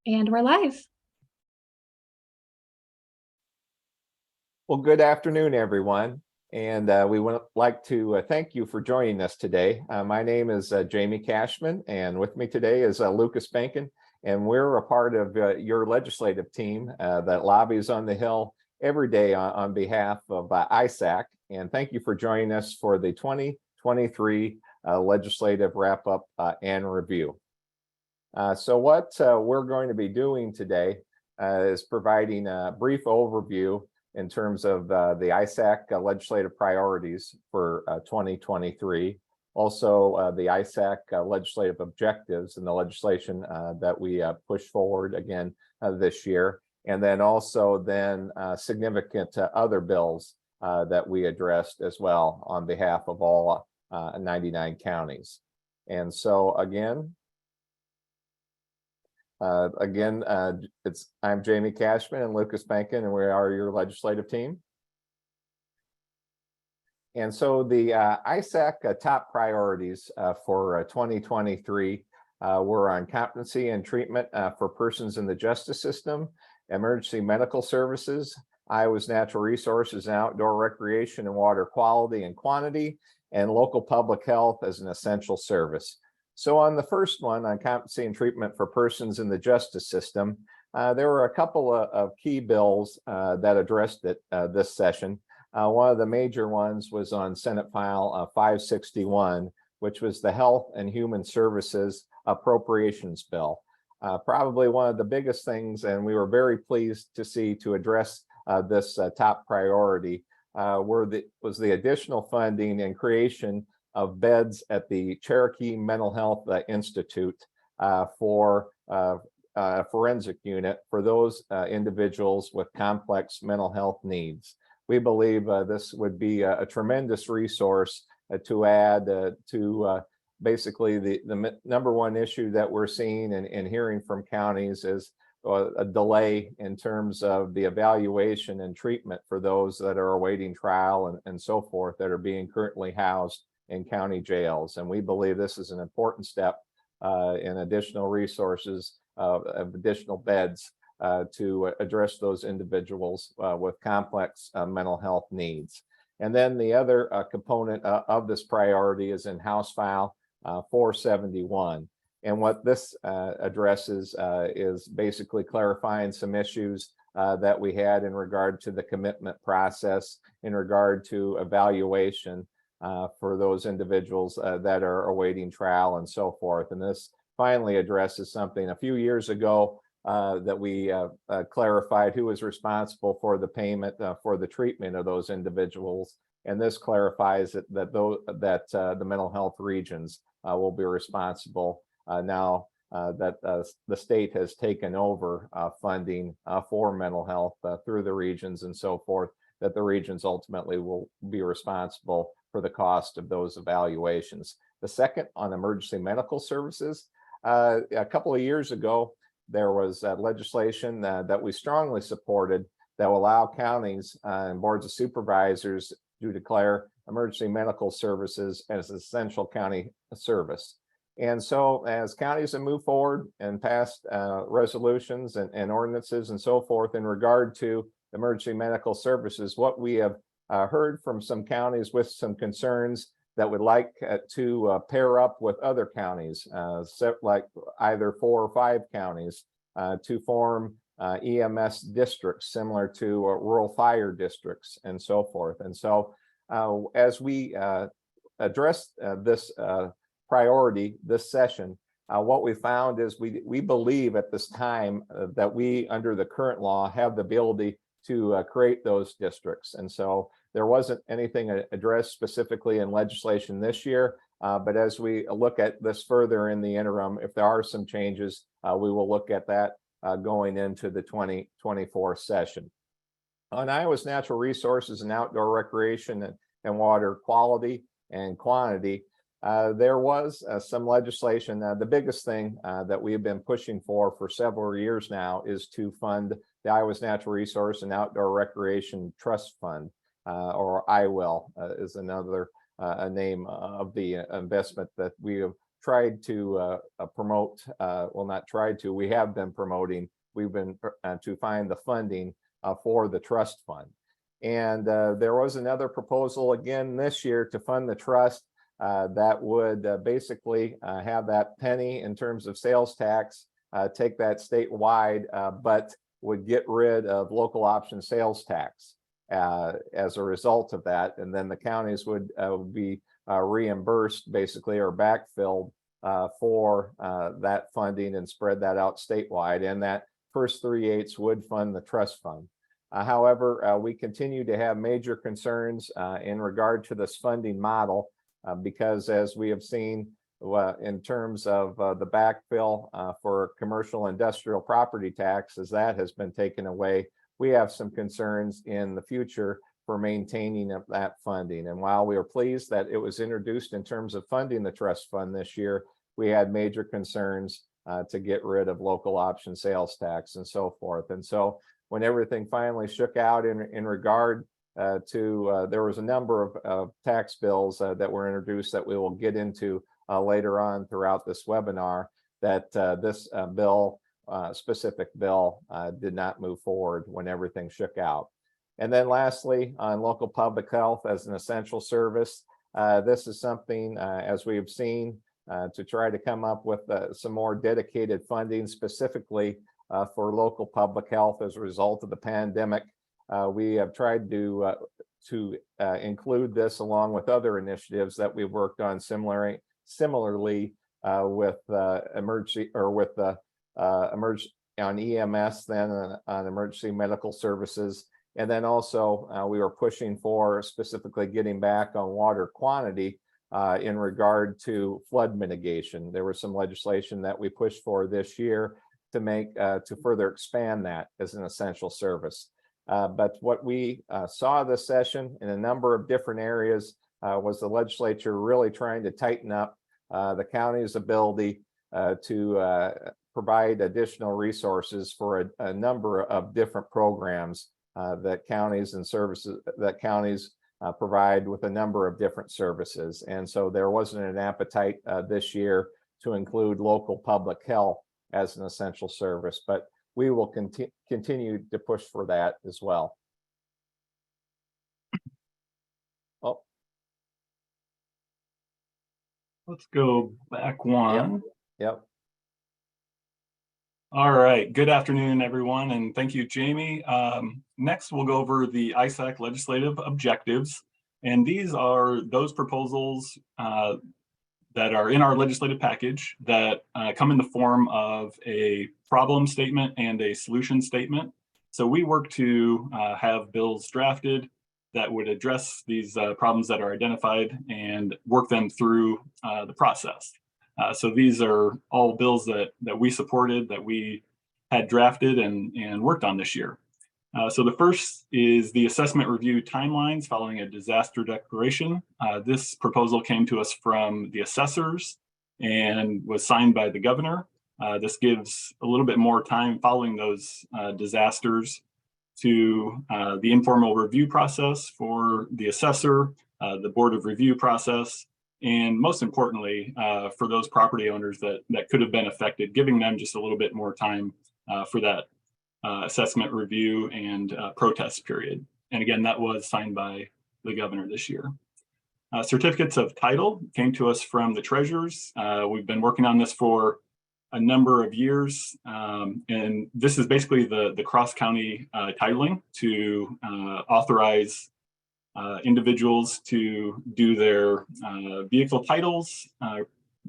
And we're live. Well, good afternoon, everyone. And we would like to thank you for joining us today. My name is Jamie Cashman, and with me today is Lucas Bankin, and we're a part of your legislative team that lobbies on the Hill every day on behalf of ISAC. And thank you for joining us for the 2023 legislative wrap-up and review. So what we're going to be doing today is providing a brief overview in terms of the ISAC legislative priorities for 2023. Also, the ISAC legislative objectives and the legislation that we push forward again this year. And then also significant other bills that we addressed as well on behalf of all 99 counties. And so again, I'm Jamie Cashman and Lucas Bankin, and we are your legislative team. And so the ISAC top priorities for 2023 were on competency and treatment for persons in the justice system, emergency medical services, Iowa's natural resources and outdoor recreation and water quality and quantity, and local public health as an essential service. So on the first one, on competency and treatment for persons in the justice system, there were a couple of key bills that addressed it this session. One of the major ones was on Senate File 561, which was the Health and Human Services Appropriations Bill. Probably one of the biggest things, and we were very pleased to see to address this top priority, was the additional funding and creation of beds at the Cherokee Mental Health Institute for a forensic unit for those individuals with complex mental health needs. We believe this would be a tremendous resource to add to basically the number one issue that we're seeing and hearing from counties is a delay in terms of the evaluation and treatment for those that are awaiting trial and so forth that are being currently housed in county jails. And we believe this is an important step in additional resources of additional beds to address those individuals with complex mental health needs. And then the other component of this priority is in House File 471. And what this addresses is basically clarifying some issues that we had in regard to the commitment process, in regard to evaluation for those individuals that are awaiting trial and so forth. And this finally addresses something a few years ago that we clarified who was responsible for the payment for the treatment of those individuals. And this clarifies that the mental health regions will be responsible now that the state has taken over funding for mental health through the regions and so forth, that the regions ultimately will be responsible for the cost of those evaluations. The second, on emergency medical services, a couple of years ago, there was legislation that we strongly supported that will allow counties and boards of supervisors to declare emergency medical services as essential county service. And so as counties have moved forward and passed resolutions and ordinances and so forth in regard to emergency medical services, what we have heard from some counties with some concerns that would like to pair up with other counties, like either 4 or 5 counties, to form EMS districts similar to rural fire districts and so forth. And so as we address this priority this session, what we found is we believe at this time that we, under the current law, have the ability to create those districts. And so there wasn't anything addressed specifically in legislation this year, but as we look at this further in the interim, if there are some changes, we will look at that going into the 2024 session. On Iowa's natural resources and outdoor recreation and water quality and quantity, there was some legislation. The biggest thing that we have been pushing for several years now is to fund the Iowa's Natural Resource and Outdoor Recreation Trust Fund, or IWIL is another name of the investment that we have tried to promote, well, not tried to, we have been promoting, we've been to find the funding for the trust fund. And there was another proposal again this year to fund the trust that would basically have that penny in terms of sales tax, take that statewide, but would get rid of local option sales tax as a result of that. And then the counties would be reimbursed basically, or backfilled for that funding and spread that out statewide. And that first 3/8 would fund the trust fund. However, we continue to have major concerns in regard to this funding model because, as we have seen in terms of the backfill for commercial industrial property tax, as that has been taken away, we have some concerns in the future for maintaining of that funding. And while we are pleased that it was introduced in terms of funding the trust fund this year, we had major concerns to get rid of local option sales tax and so forth. And so when everything finally shook out in regard to, there was a number of tax bills that were introduced that we will get into later on throughout this webinar, that this specific bill did not move forward when everything shook out. And then lastly, on local public health as an essential service, this is something, as we have seen, to try to come up with some more dedicated funding specifically for local public health as a result of the pandemic. We have tried to include this along with other initiatives that we've worked on similarly with emergency, or with on EMS, then on emergency medical services. And then also we were pushing for specifically getting back on water quantity in regard to flood mitigation. There was some legislation that we pushed for this year to make to further expand that as an essential service. But what we saw this session in a number of different areas was the legislature really trying to tighten up the county's ability to provide additional resources for a number of different programs that counties and services that counties provide with a number of different services. And so there wasn't an appetite this year to include local public health as an essential service, but we will continue to push for that as well. Oh, let's go back one. Yep. All right, good afternoon, everyone, and thank you, Jamie. Next, we'll go over the ISAC legislative objectives, and these are those proposals that are in our legislative package that come in the form of a problem statement and a solution statement. So we work to have bills drafted that would address these problems that are identified and work them through the process. So these are all bills that we supported, that we had drafted and worked on this year. So the first is the assessment review timelines following a disaster declaration. This proposal came to us from the assessors and was signed by the governor. This gives a little bit more time following those disasters to the informal review process for the assessor, the board of review process, and most importantly, for those property owners that could have been affected, giving them just a little bit more time for that assessment review and protest period. And again, that was signed by the governor this year. Certificates of title came to us from the treasurers. We've been working on this for a number of years. And this is basically the cross-county titling to authorize individuals to do their vehicle titles,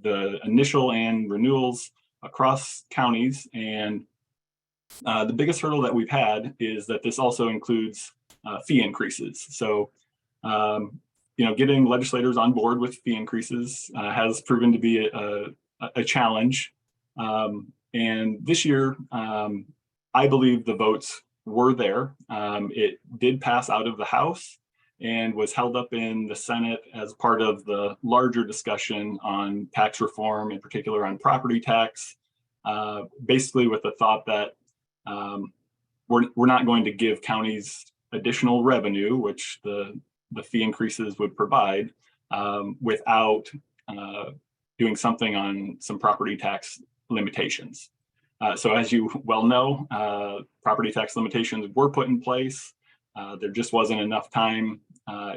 the initial and renewals across counties. And the biggest hurdle that we've had is that this also includes fee increases. So, getting legislators on board with fee increases has proven to be a challenge. And this year, I believe the votes were there. It did pass out of the House and was held up in the Senate as part of the larger discussion on tax reform, in particular on property tax, basically with the thought that we're not going to give counties additional revenue, which the fee increases would provide, without doing something on some property tax limitations. So as you well know, property tax limitations were put in place. There just wasn't enough time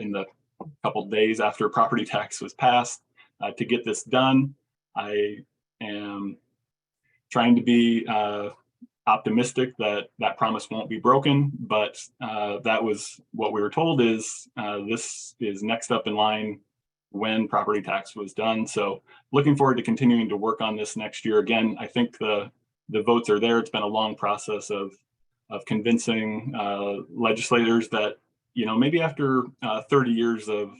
in the couple days after property tax was passed to get this done. I am trying to be optimistic that that promise won't be broken, but that was what we were told is this is next up in line when property tax was done. So looking forward to continuing to work on this next year. Again, I think the votes are there. It's been a long process of convincing legislators that, you know, maybe after 30 years of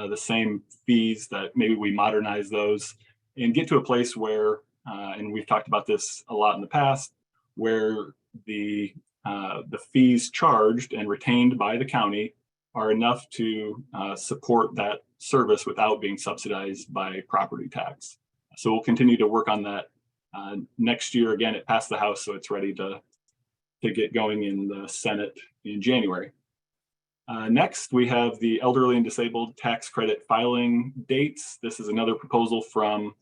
the same fees, that maybe we modernize those and get to a place where, and we've talked about this a lot in the past, where the fees charged and retained by the county are enough to support that service without being subsidized by property tax. So we'll continue to work on that next year. Again, it passed the House, so it's ready to get going in the Senate in January. Next, we have the elderly and disabled tax credit filing dates. This is another proposal from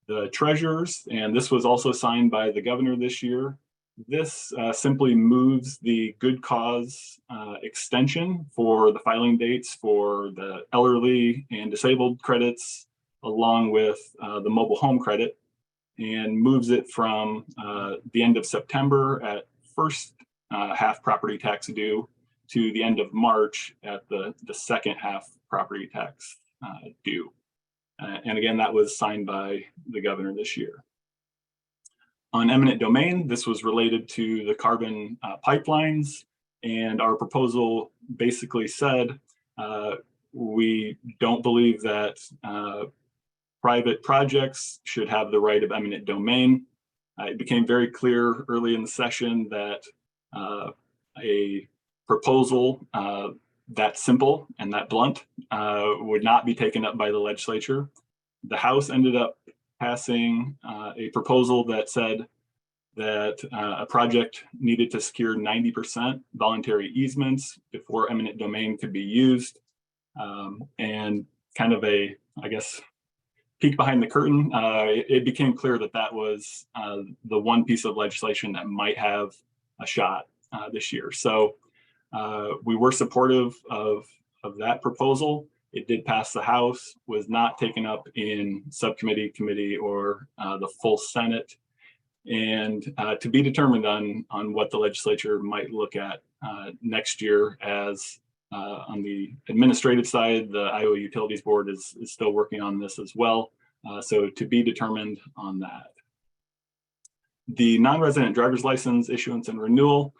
the treasurers, and this was also signed by the governor this year. This simply moves the good cause extension for the filing dates for the elderly and disabled credits, along with the mobile home credit, and moves it from the end of September at first half property tax due to the end of March at the second half property tax due. And again, that was signed by the governor this year. On eminent domain, this was related to the carbon pipelines, and our proposal basically said we don't believe that private projects should have the right of eminent domain. It became very clear early in the session that a proposal that simple and that blunt would not be taken up by the legislature. The House ended up passing a proposal that said that a project needed to secure 90% voluntary easements before eminent domain could be used. And kind of a, I guess, peek behind the curtain, it became clear that that was the one piece of legislation that might have a shot this year. So we were supportive of that proposal. It did pass the House, was not taken up in subcommittee, committee, or the full Senate, and to be determined on what the legislature might look at next year. As on the administrative side, the Iowa Utilities Board is still working on this as well. So to be determined on that. The non-resident driver's license issuance and renewal.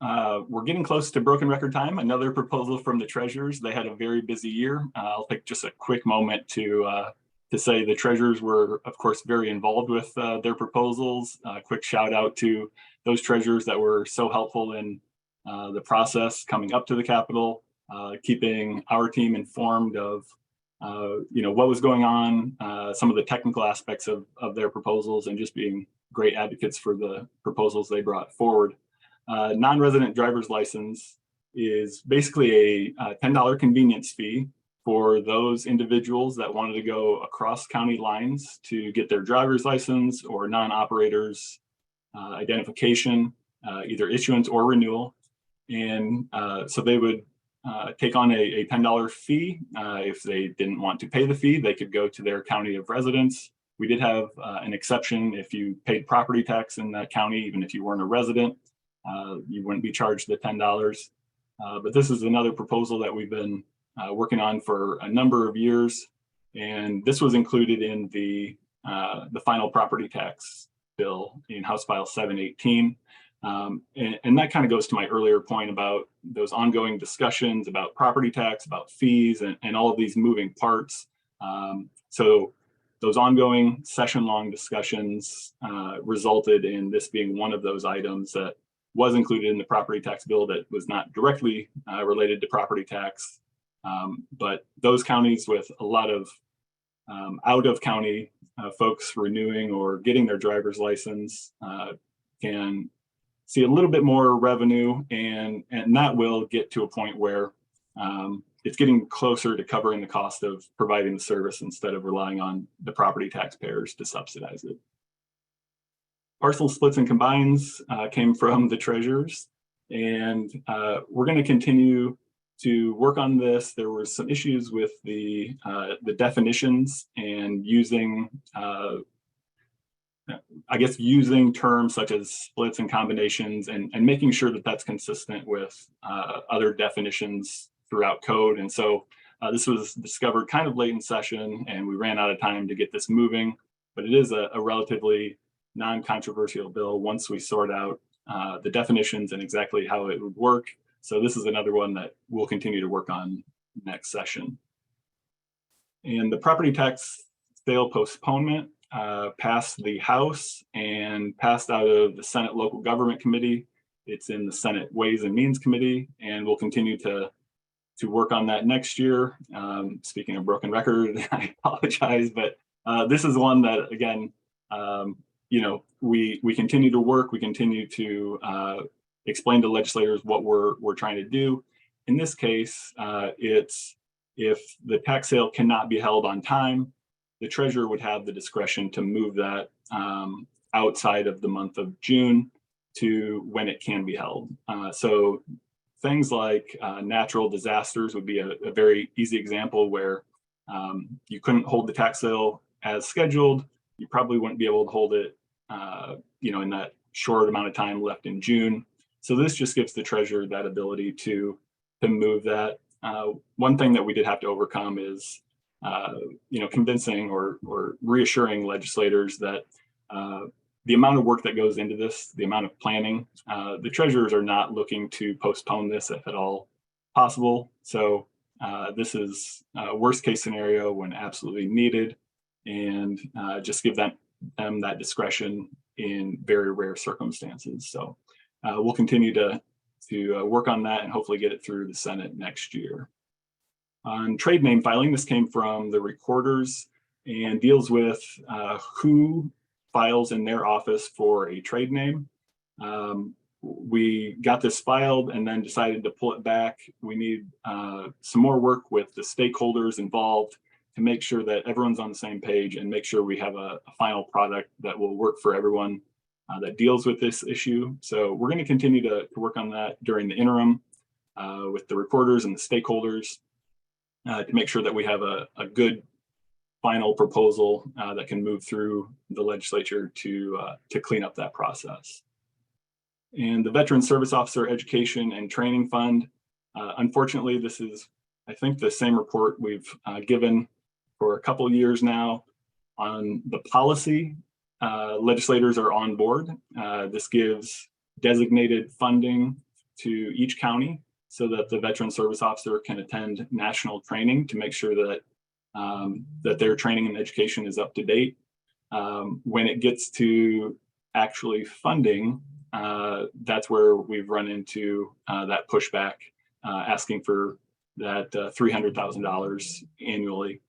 We're getting close to broken record time. Another proposal from the treasurers. They had a very busy year. I'll take just a quick moment to say the treasurers were, of course, very involved with their proposals. Quick shout out to those treasurers that were so helpful in the process coming up to the Capitol, keeping our team informed of what was going on, some of the technical aspects of their proposals, and just being great advocates for the proposals they brought forward. Non-resident driver's license is basically a $10 convenience fee for those individuals that wanted to go across county lines to get their driver's license or non-operators identification, either issuance or renewal. And so they would take on a $10 fee. If they didn't want to pay the fee, they could go to their county of residence. We did have an exception. If you paid property tax in that county, even if you weren't a resident, you wouldn't be charged the $10. But this is another proposal that we've been working on for a number of years, and this was included in the final property tax bill in House File 718. And that kind of goes to my earlier point about those ongoing discussions about property tax, about fees, and all of these moving parts. So those ongoing session-long discussions resulted in this being one of those items that was included in the property tax bill that was not directly related to property tax. But those counties with a lot of out-of-county folks renewing or getting their driver's license can see a little bit more revenue, and that will get to a point where it's getting closer to covering the cost of providing the service instead of relying on the property taxpayers to subsidize it. Parcel splits and combines came from the treasurers, and we're going to continue to work on this. There were some issues with the definitions and using, I guess, using terms such as splits and combinations and making sure that that's consistent with other definitions throughout code. And so this was discovered kind of late in session, and we ran out of time to get this moving, but it is a relatively non-controversial bill once we sort out the definitions and exactly how it would work. So this is another one that we'll continue to work on next session. And the property tax sale postponement passed the House and passed out of the Senate Local Government Committee. It's in the Senate Ways and Means Committee, and we'll continue to work on that next year. Speaking of broken record, I apologize, but this is one that, again, you know, we continue to work, we continue to explain to legislators what we're trying to do. In this case, it's if the tax sale cannot be held on time, the treasurer would have the discretion to move that outside of the month of June to when it can be held. So things like natural disasters would be a very easy example where you couldn't hold the tax sale as scheduled. You probably wouldn't be able to hold it, you know, in that short amount of time left in June. So this just gives the treasurer that ability to move that. One thing that we did have to overcome is, you know, convincing or reassuring legislators that the amount of work that goes into this, the amount of planning, the treasurers are not looking to postpone this if at all possible. So this is a worst case scenario when absolutely needed, and just give them that discretion in very rare circumstances. So we'll continue to work on that and hopefully get it through the Senate next year. On trade name filing, this came from the recorders and deals with who files in their office for a trade name. We got this filed and then decided to pull it back. We need some more work with the stakeholders involved to make sure that everyone's on the same page and make sure we have a final product that will work for everyone that deals with this issue. So we're going to continue to work on that during the interim with the recorders and the stakeholders to make sure that we have a good final proposal that can move through the legislature to clean up that process. And the Veteran Service Officer Education and Training Fund, unfortunately, this is, I think, the same report we've given for a couple of years now. On the policy, legislators are on board. This gives designated funding to each county so that the veteran service officer can attend national training to make sure that that their training and education is up to date. When it gets to actually funding, that's where we've run into that pushback, asking for that $300,000 annually.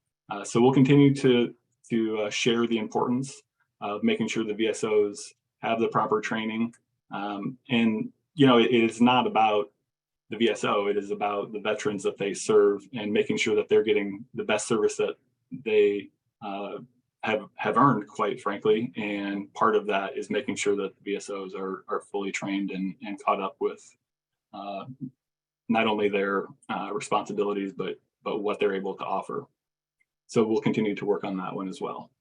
So we'll continue to share the importance of making sure the VSOs have the proper training. And, you know, it is not about the VSO, it is about the veterans that they serve and making sure that they're getting the best service that they have earned, quite frankly. And part of that is making sure that the VSOs are fully trained and caught up with not only their responsibilities, but what they're able to offer. So we'll continue to work on that one as well.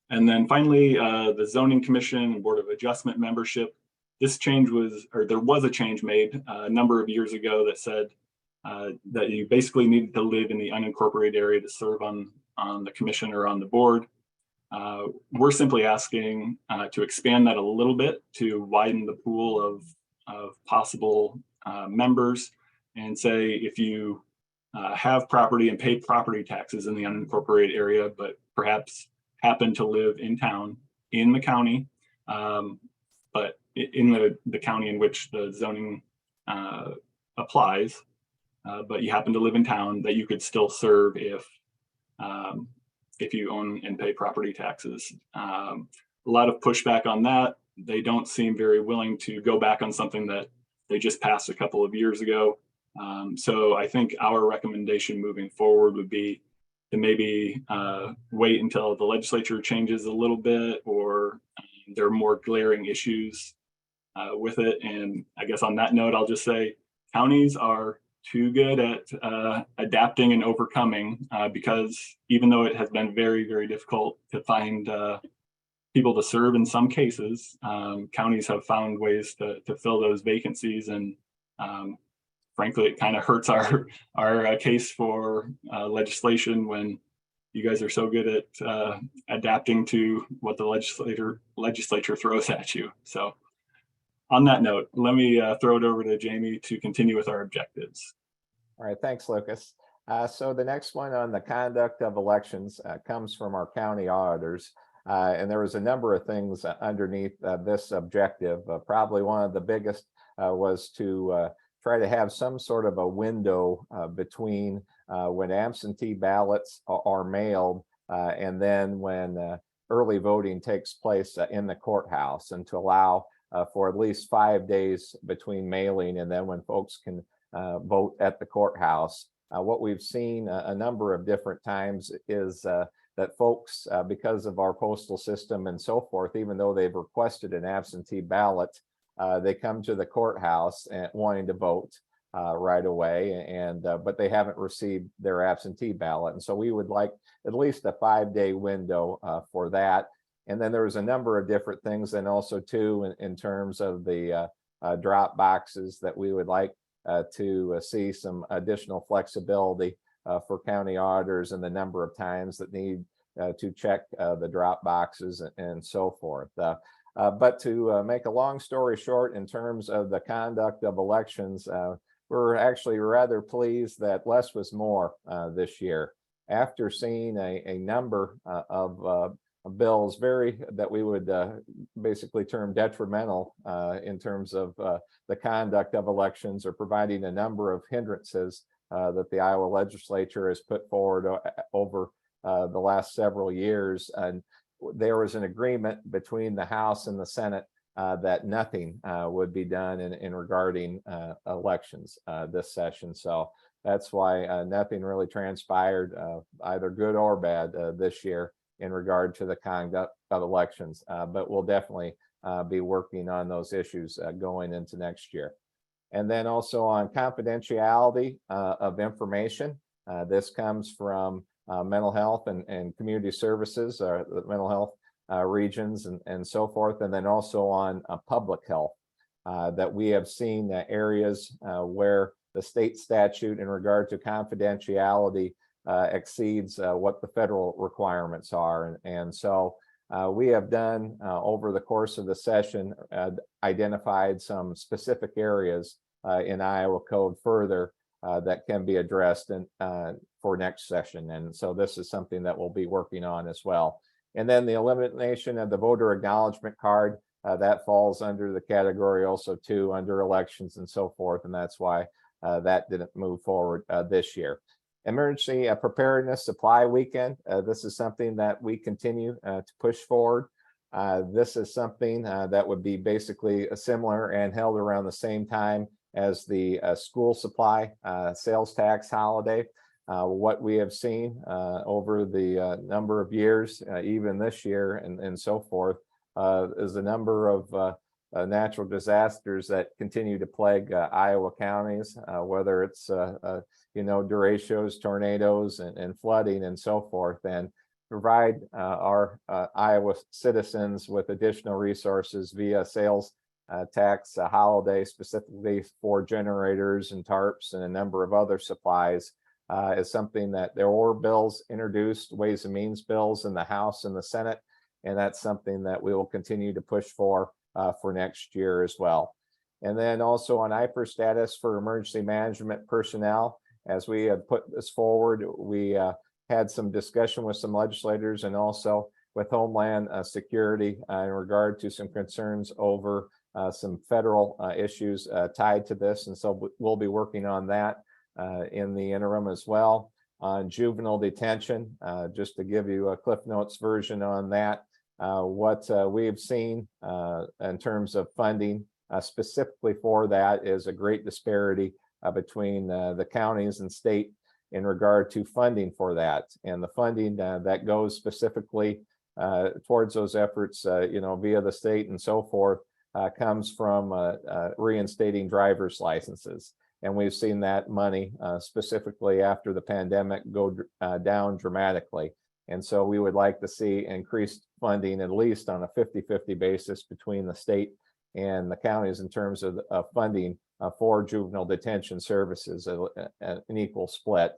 And then finally, the Zoning Commission and Board of Adjustment membership. This change was, or there was a change made a number of years ago that said that you basically needed to live in the unincorporated area to serve on the commission or on the board. We're simply asking to expand that a little bit to widen the pool of possible members and say if you have property and pay property taxes in the unincorporated area, but perhaps happen to live in town, in the county, but in the county in which the zoning applies, but you happen to live in town, that you could still serve if you own and pay property taxes. A lot of pushback on that. They don't seem very willing to go back on something that they just passed a couple of years ago. So I think our recommendation moving forward would be to maybe wait until the legislature changes a little bit, or there are more glaring issues with it. And I guess on that note, I'll just say counties are too good at adapting and overcoming, because even though it has been very, very difficult to find people to serve in some cases, counties have found ways to fill those vacancies. And frankly, it kind of hurts our case for legislation when you guys are so good at adapting to what the legislature throws at you. So on that note, let me throw it over to Jamie to continue with our objectives. All right, thanks, Lucas. So the next one on the conduct of elections comes from our county auditors. And there was a number of things underneath this objective. Probably one of the biggest was to try to have some sort of a window between when absentee ballots are mailed and then when early voting takes place in the courthouse, and to allow for at least 5 days between mailing and then when folks can vote at the courthouse. What we've seen a number of different times is that folks, because of our postal system and so forth, even though they've requested an absentee ballot, they come to the courthouse and wanting to vote right away, and but they haven't received their absentee ballot. And so we would like at least a 5-day window for that. And then there was a number of different things, and also too in terms of the drop boxes, that we would like to see some additional flexibility for county auditors and the number of times that need to check the drop boxes and so forth. But to make a long story short, in terms of the conduct of elections, we're actually rather pleased that less was more this year. After seeing a number of bills that we would basically term detrimental in terms of the conduct of elections, or providing a number of hindrances that the Iowa legislature has put forward over the last several years. And there was an agreement between the House and the Senate that nothing would be done in regarding elections this session. So that's why nothing really transpired, either good or bad, this year in regard to the conduct of elections. But we'll definitely be working on those issues going into next year. And then also on confidentiality of information. This comes from mental health and community services, the mental health regions and so forth. And then also on public health, that we have seen areas where the state statute in regard to confidentiality exceeds what the federal requirements are. And so we have done over the course of the session identified some specific areas in Iowa code further that can be addressed for next session. And so this is something that we'll be working on as well. And then the elimination of the voter acknowledgement card, that falls under the category also too under elections and so forth. And that's why that didn't move forward this year. Emergency Preparedness Supply Weekend. This is something that we continue to push forward. This is something that would be basically similar and held around the same time as the school supply sales tax holiday. What we have seen over the number of years, even this year and so forth, is a number of natural disasters that continue to plague Iowa counties, whether it's derechos, tornadoes, and flooding and so forth, and provide our Iowa citizens with additional resources via sales tax holiday, specifically for generators and tarps and a number of other supplies, is something that there were bills introduced, Ways and Means bills in the House and the Senate, and that's something that we will continue to push for next year as well. And then also on IPER status for emergency management personnel, as we have put this forward, we had some discussion with some legislators and also with Homeland Security in regard to some concerns over some federal issues tied to this. And so we'll be working on that in the interim as well. On juvenile detention, just to give you a Cliff Notes version on that, what we've seen in terms of funding specifically for that is a great disparity between the counties and state in regard to funding for that. And the funding that goes specifically towards those efforts, via the state and so forth, comes from reinstating driver's licenses. And we've seen that money specifically after the pandemic go down dramatically. And so we would like to see increased funding, at least on a 50-50 basis between the state and the counties in terms of funding for juvenile detention services, an equal split.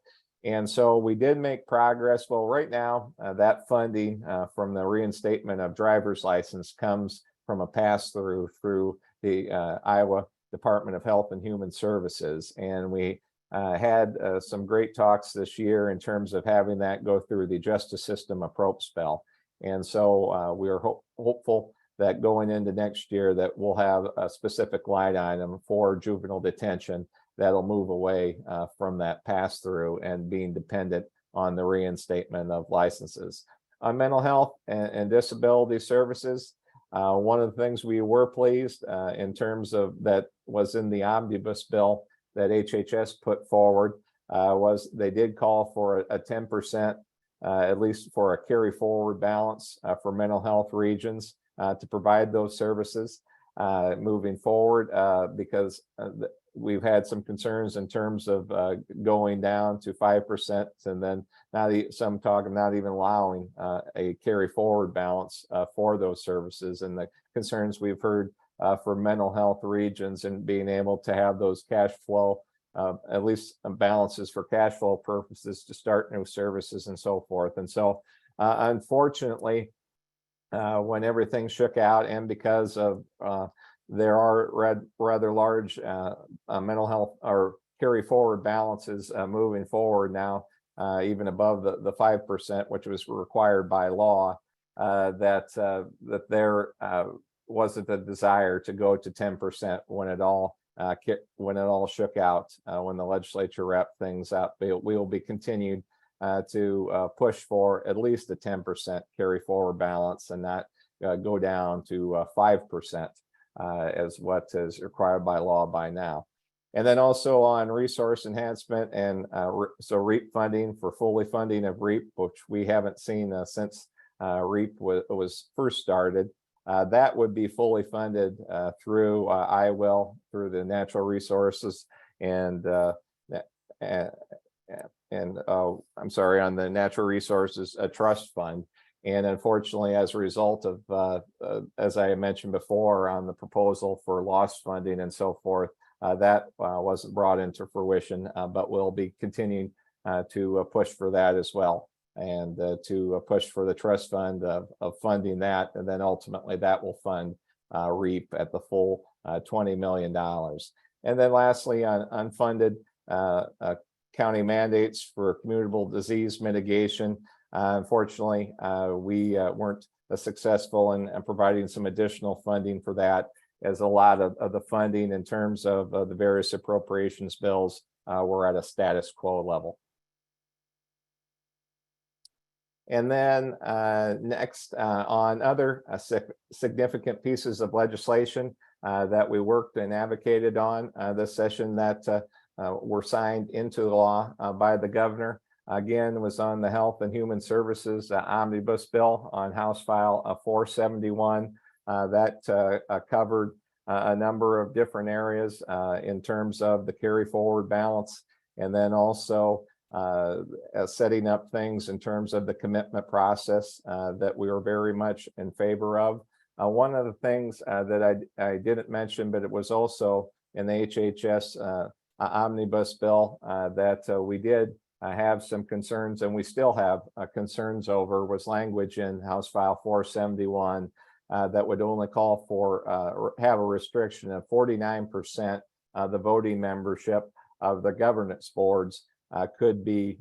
And so we did make progress. Well, right now, that funding from the reinstatement of driver's license comes from a pass-through through the Iowa Department of Health and Human Services. And we had some great talks this year in terms of having that go through the justice system approach spell. And so we are hopeful that going into next year that we'll have a specific line item for juvenile detention that'll move away from that pass-through and being dependent on the reinstatement of licenses. On mental health and disability services, one of the things we were pleased in terms of that was in the omnibus bill that HHS put forward was they did call for a 10%, at least for a carry forward balance for mental health regions to provide those services moving forward, because we've had some concerns in terms of going down to 5%, and then some talk of not even allowing a carry forward balance for those services, and the concerns we've heard for mental health regions and being able to have those cash flow, at least balances for cash flow purposes to start new services and so forth. And so unfortunately, when everything shook out, and because of there are rather large mental health or carry forward balances moving forward now, even above the 5%, which was required by law, that there wasn't a desire to go to 10% when it all shook out, when the legislature wrapped things up. We will be continued to push for at least a 10% carry forward balance and not go down to 5% as what is required by law by now. And then also on resource enhancement and so REAP funding for fully funding of REAP, which we haven't seen since REAP was first started. That would be fully funded through IWIL, through the natural resources and I'm sorry, on the natural resources trust fund. And unfortunately, as a result of, as I mentioned before, on the proposal for loss funding and so forth, that wasn't brought into fruition, but we'll be continuing to push for that as well, and to push for the trust fund of funding that, and then ultimately that will fund REAP at the full $20 million. And then lastly, on unfunded county mandates for communicable disease mitigation. Unfortunately, we weren't successful in providing some additional funding for that, as a lot of the funding in terms of the various appropriations bills were at a status quo level. And then next, on other significant pieces of legislation that we worked and advocated on this session that were signed into the law by the governor, again, was on the Health and Human Services Omnibus Bill on House File 471. That covered a number of different areas in terms of the carry forward balance, and then also setting up things in terms of the commitment process that we were very much in favor of. One of the things that I didn't mention, but it was also in the HHS omnibus bill that we did have some concerns, and we still have concerns over, was language in House File 471 that would only call for have a restriction of 49% of the voting membership of the governance boards could be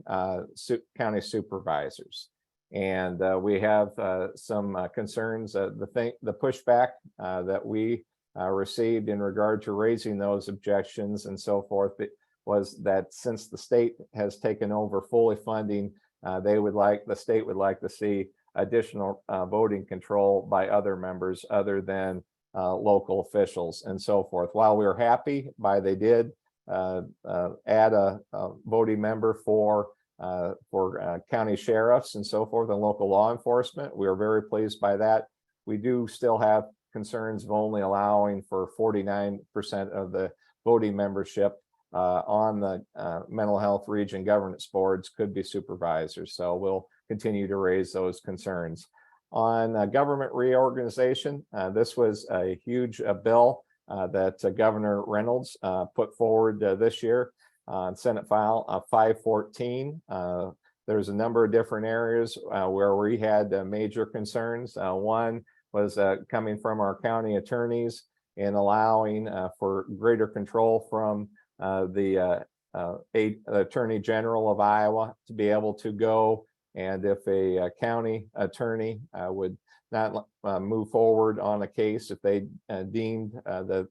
county supervisors. And we have some concerns. The pushback that we received in regard to raising those objections and so forth was that since the state has taken over fully funding, the state would like to see additional voting control by other members other than local officials and so forth. While we were happy by they did add a voting member for county sheriffs and so forth and local law enforcement. We are very pleased by that. We do still have concerns of only allowing for 49% of the voting membership on the mental health region governance boards could be supervisors. So we'll continue to raise those concerns. On government reorganization, this was a huge bill that Governor Reynolds put forward this year on Senate File 514. There's a number of different areas where we had major concerns. One was coming from our county attorneys and allowing for greater control from the Attorney General of Iowa to be able to go, and if a county attorney would not move forward on a case, if they deemed that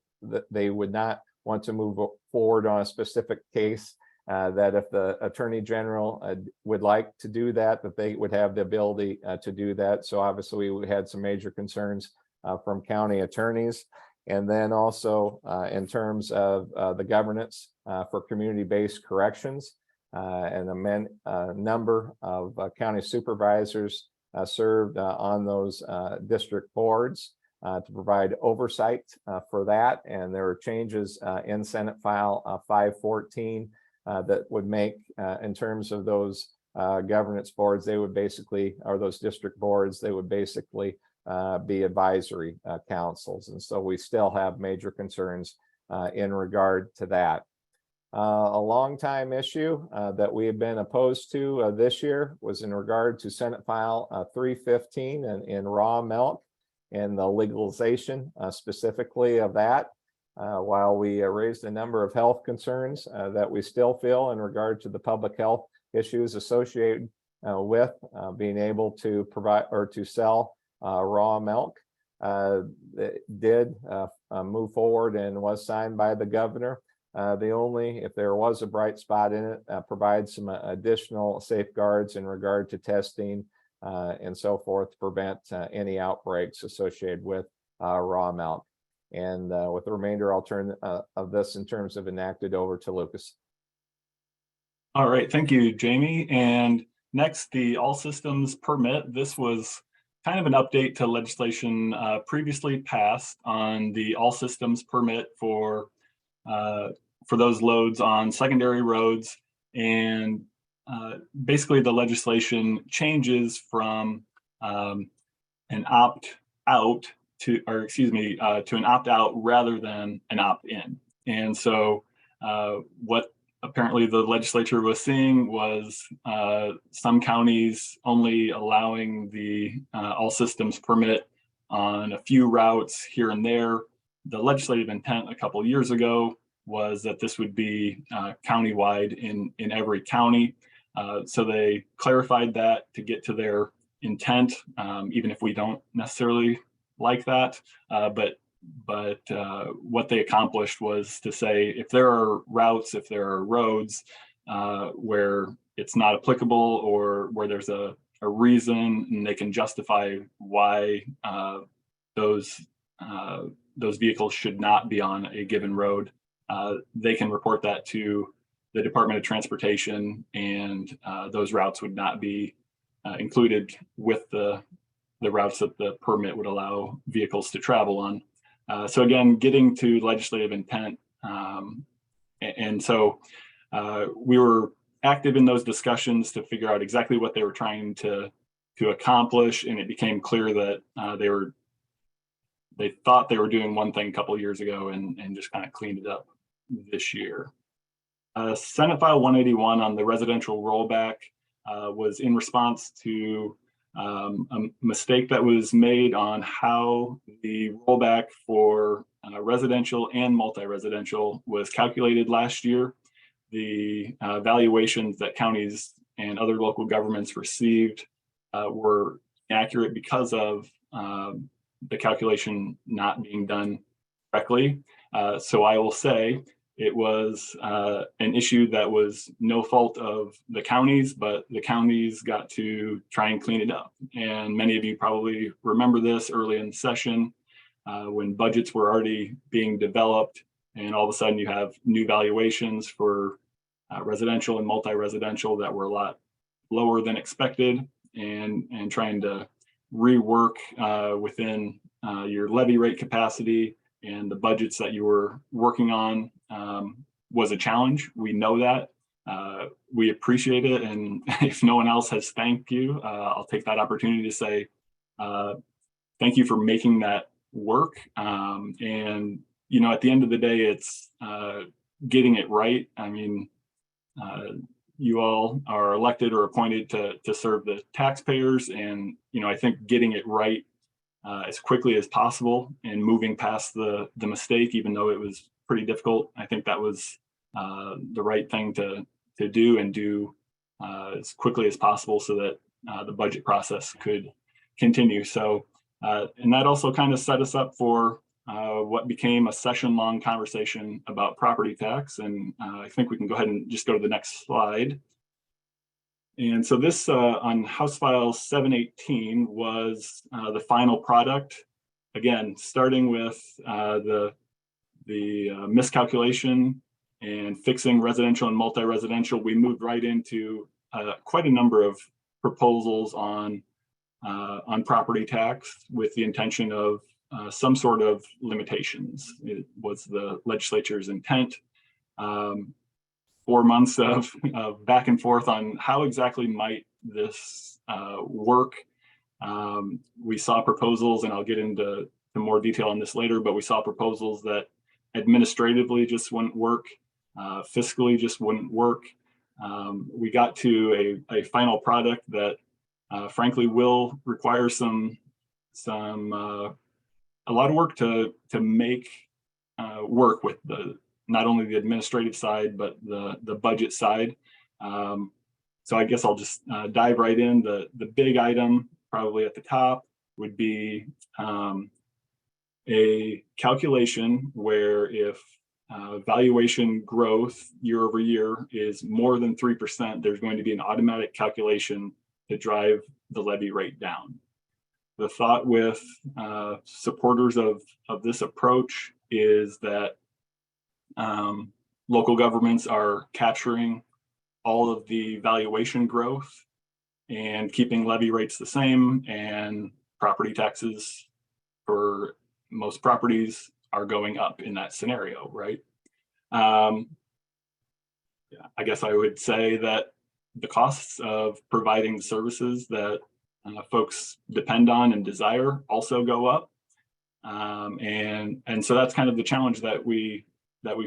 they would not want to move forward on a specific case, that if the Attorney General would like to do that, that they would have the ability to do that. So obviously we had some major concerns from county attorneys. And then also in terms of the governance for community-based corrections, and a number of county supervisors served on those district boards to provide oversight for that. And there are changes in Senate File 514 that would make, in terms of those governance boards, they would basically, or those district boards, they would basically be advisory councils. And so we still have major concerns in regard to that. A long time issue that we have been opposed to this year was in regard to Senate File 315 in raw milk and the legalization specifically of that. While we raised a number of health concerns that we still feel in regard to the public health issues associated with being able to provide or to sell raw milk, it did move forward and was signed by the governor. The only, if there was a bright spot in it, provide some additional safeguards in regard to testing and so forth to prevent any outbreaks associated with raw milk. And with the remainder, I'll turn of this in terms of enacted over to Lucas. All right, thank you, Jamie. And next, the all systems permit. This was kind of an update to legislation previously passed on the all systems permit for those loads on secondary roads. And basically the legislation changes from an opt-out to, or excuse me, to an opt-out rather than an opt-in. And so what apparently the legislature was seeing was some counties only allowing the all systems permit on a few routes here and there. The legislative intent a couple of years ago was that this would be countywide in every county. So they clarified that to get to their intent, even if we don't necessarily like that. But what they accomplished was to say, if there are routes, if there are roads where it's not applicable or where there's a reason and they can justify why those vehicles should not be on a given road, they can report that to the Department of Transportation, and those routes would not be included with the routes that the permit would allow vehicles to travel on. So again, getting to legislative intent. And so we were active in those discussions to figure out exactly what they were trying to accomplish. And it became clear that they thought they were doing one thing a couple of years ago and just kind of cleaned it up this year. Senate File 181 on the residential rollback was in response to a mistake that was made on how the rollback for residential and multi-residential was calculated last year. The valuations that counties and other local governments received were inaccurate because of the calculation not being done correctly. So I will say it was an issue that was no fault of the counties, but the counties got to try and clean it up. And many of you probably remember this early in the session when budgets were already being developed and all of a sudden you have new valuations for residential and multi-residential that were a lot lower than expected, and trying to rework within your levy rate capacity and the budgets that you were working on was a challenge. We know that. We appreciate it. And if no one else has thanked you, I'll take that opportunity to say thank you for making that work. And, you know, at the end of the day, it's getting it right. I mean, you all are elected or appointed to serve the taxpayers. And, you know, I think getting it right as quickly as possible and moving past the mistake, even though it was pretty difficult, I think that was the right thing to do, and do as quickly as possible so that the budget process could continue. So, and that also kind of set us up for what became a session-long conversation about property tax. And I think we can go ahead and just go to the next slide. And so this on House File 718 was the final product. Again, starting with the miscalculation and fixing residential and multi-residential, we moved right into quite a number of proposals on property tax with the intention of some sort of limitations. It was the legislature's intent. 4 months of back and forth on how exactly might this work. We saw proposals, and I'll get into more detail on this later, but we saw proposals that administratively just wouldn't work, fiscally just wouldn't work. We got to a final product that frankly will require a lot of work to make work with not only the administrative side, but the budget side. So I guess I'll just dive right in. The big item probably at the top would be a calculation where if valuation growth year over year is more than 3%, there's going to be an automatic calculation to drive the levy rate down. The thought with supporters of this approach is that local governments are capturing all of the valuation growth and keeping levy rates the same, and property taxes for most properties are going up in that scenario, right? I guess I would say that the costs of providing services that folks depend on and desire also go up. And so that's kind of the challenge that we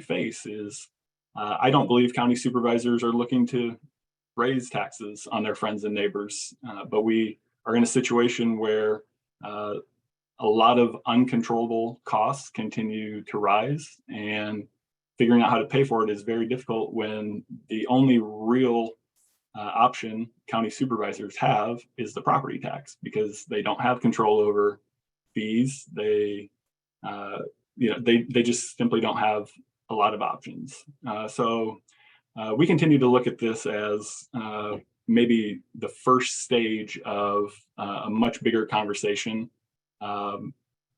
face is I don't believe county supervisors are looking to raise taxes on their friends and neighbors, but we are in a situation where a lot of uncontrollable costs continue to rise, and figuring out how to pay for it is very difficult when the only real option county supervisors have is the property tax, because they don't have control over fees. They just simply don't have a lot of options. So we continue to look at this as maybe the first stage of a much bigger conversation.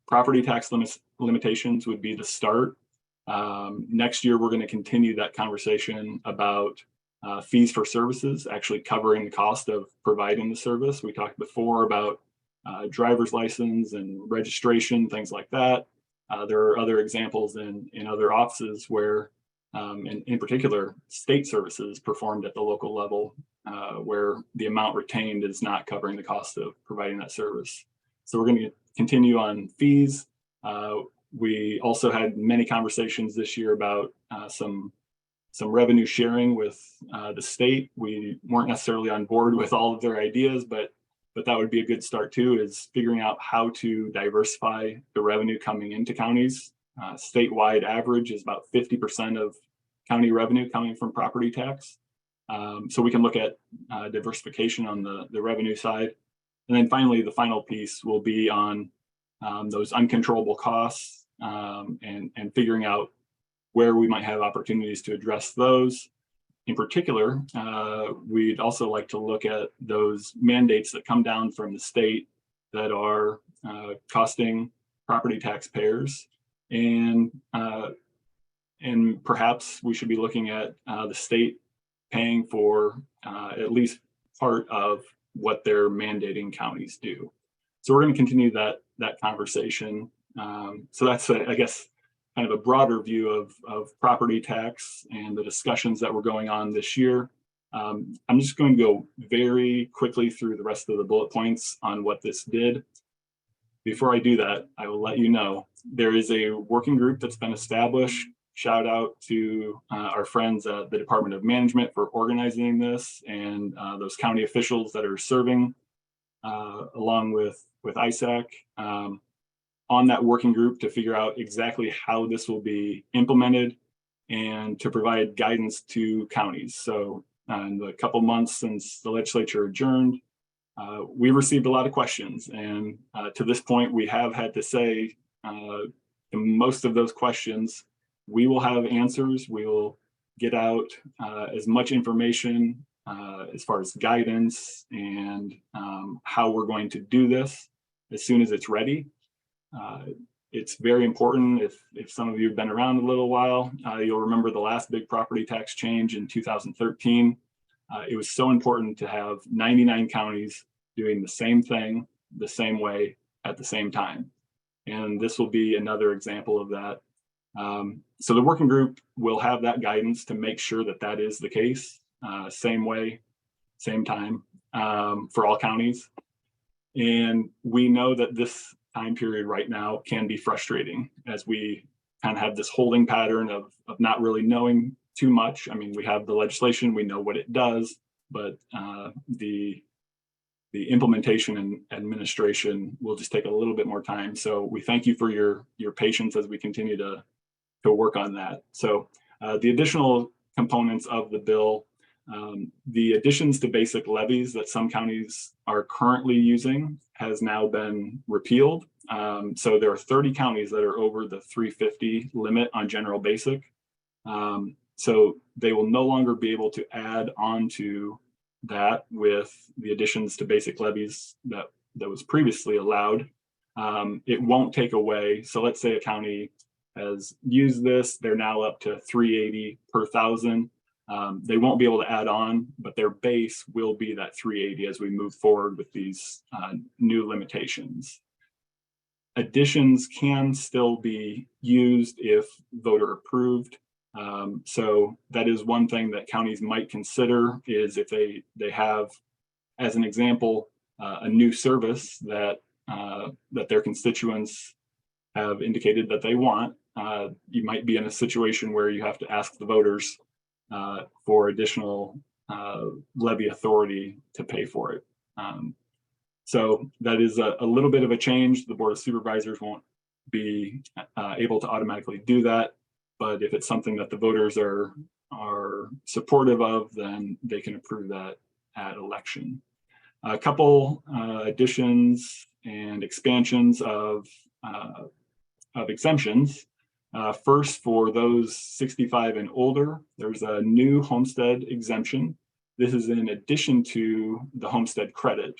Property tax limitations would be the start. Next year, we're going to continue that conversation about fees for services, actually covering the cost of providing the service. We talked before about driver's license and registration, things like that. There are other examples in other offices where, in particular, state services performed at the local level, where the amount retained is not covering the cost of providing that service. So we're going to continue on fees. We also had many conversations this year about some revenue sharing with the state. We weren't necessarily on board with all of their ideas, but that would be a good start too, is figuring out how to diversify the revenue coming into counties. Statewide average is about 50% of county revenue coming from property tax. So we can look at diversification on the revenue side. And then finally, the final piece will be on those uncontrollable costs and figuring out where we might have opportunities to address those. In particular, we'd also like to look at those mandates that come down from the state that are costing property taxpayers, and and perhaps we should be looking at the state paying for at least part of what they're mandating counties do. So we're going to continue that conversation. So that's, I guess, kind of a broader view of property tax and the discussions that were going on this year. I'm just going to go very quickly through the rest of the bullet points on what this did. Before I do that, I will let you know there is a working group that's been established. Shout out to our friends at the Department of Management for organizing this, and those county officials that are serving along with ISAC on that working group to figure out exactly how this will be implemented and to provide guidance to counties. So in the couple months since the legislature adjourned, we received a lot of questions, and to this point, we have had to say most of those questions, we will have answers. We will get out as much information as far as guidance and how we're going to do this as soon as it's ready. It's very important. If some of you have been around a little while, you'll remember the last big property tax change in 2013. It was so important to have 99 counties doing the same thing, the same way, at the same time. And this will be another example of that. So the working group will have that guidance to make sure that that is the case, same way, same time for all counties. And we know that this time period right now can be frustrating as we kind of have this holding pattern of not really knowing too much. I mean, we have the legislation, we know what it does, but the implementation and administration will just take a little bit more time. So we thank you for your patience as we continue to work on that. So the additional components of the bill, the additions to basic levies that some counties are currently using has now been repealed. So there are 30 counties that are over the 350 limit on general basic. So they will no longer be able to add on to that with the additions to basic levies that was previously allowed. It won't take away. So let's say a county has used this, they're now up to 380 per thousand. They won't be able to add on, but their base will be that 380 as we move forward with these new limitations. Additions can still be used if voter approved. So that is one thing that counties might consider, is if they have, as an example, a new service that their constituents have indicated that they want. You might be in a situation where you have to ask the voters for additional levy authority to pay for it. So that is a little bit of a change. The Board of Supervisors won't be able to automatically do that, but if it's something that the voters are supportive of, then they can approve that at election. A couple additions and expansions of exemptions. First, for those 65 and older, there's a new homestead exemption. This is in addition to the homestead credit.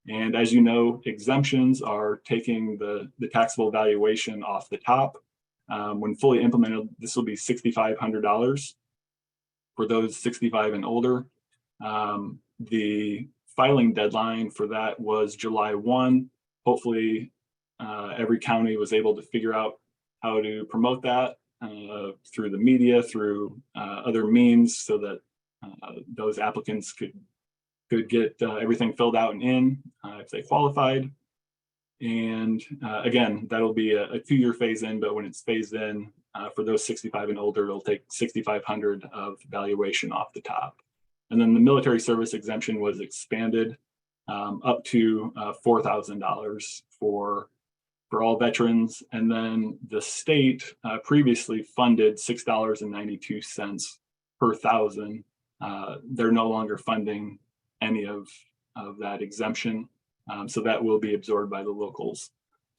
And as you know, exemptions are taking the taxable valuation off the top. When fully implemented, this will be $6,500 for those 65 and older. The filing deadline for that was July 1. Hopefully, every county was able to figure out how to promote that through the media, through other means, so that those applicants could get everything filled out and in if they qualified. And again, that'll be a 2-year phase in, but when it's phased in for those 65 and older, it'll take $6,500 of valuation off the top. And then the military service exemption was expanded up to $4,000 for all veterans. And then the state previously funded $6.92 per thousand. They're no longer funding any of that exemption. So that will be absorbed by the locals.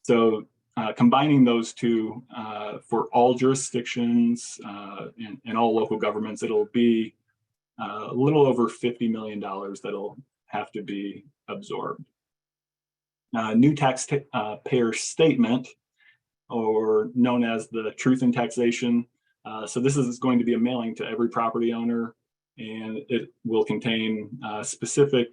So combining those two for all jurisdictions and all local governments, it'll be a little over $50 million that'll have to be absorbed. New taxpayer statement, or known as the Truth in Taxation. So this is going to be a mailing to every property owner, and it will contain specific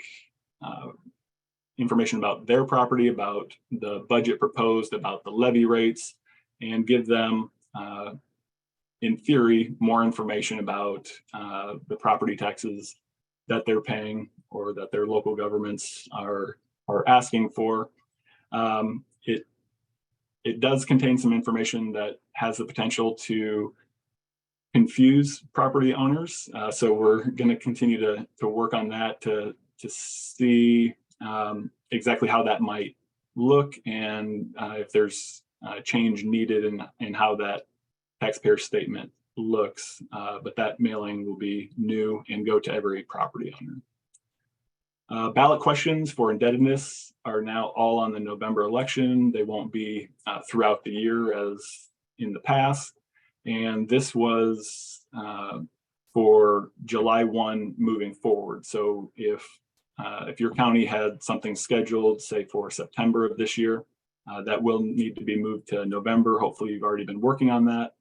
information about their property, about the budget proposed, about the levy rates, and give them, in theory, more information about the property taxes that they're paying or that their local governments are asking for. It does contain some information that has the potential to confuse property owners. So we're going to continue to work on that to see exactly how that might look, and if there's change needed in how that taxpayer statement looks. But that mailing will be new and go to every property owner. Ballot questions for indebtedness are now all on the November election. They won't be throughout the year as in the past. And this was for July 1 moving forward. So if your county had something scheduled, say for September of this year, that will need to be moved to November. Hopefully you've already been working on that.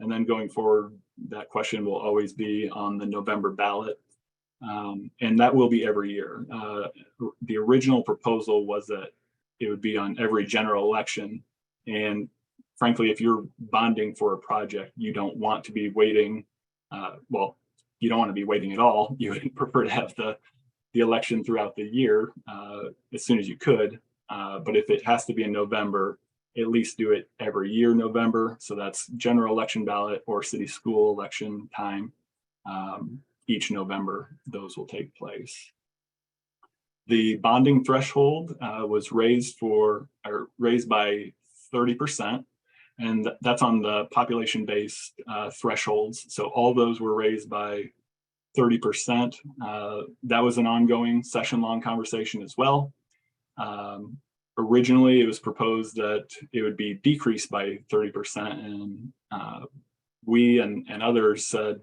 And then going forward, that question will always be on the November ballot. And that will be every year. The original proposal was that it would be on every general election. And frankly, if you're bonding for a project, you don't want to be waiting. Well, you don't want to be waiting at all. You would prefer to have the election throughout the year as soon as you could. But if it has to be in November, at least do it every year November. So that's general election ballot or city school election time. Each November, those will take place. The bonding threshold was raised by 30%, and that's on the population-based thresholds. So all those were raised by 30%. That was an ongoing session-long conversation as well. Originally, it was proposed that it would be decreased by 30%, and we and others said,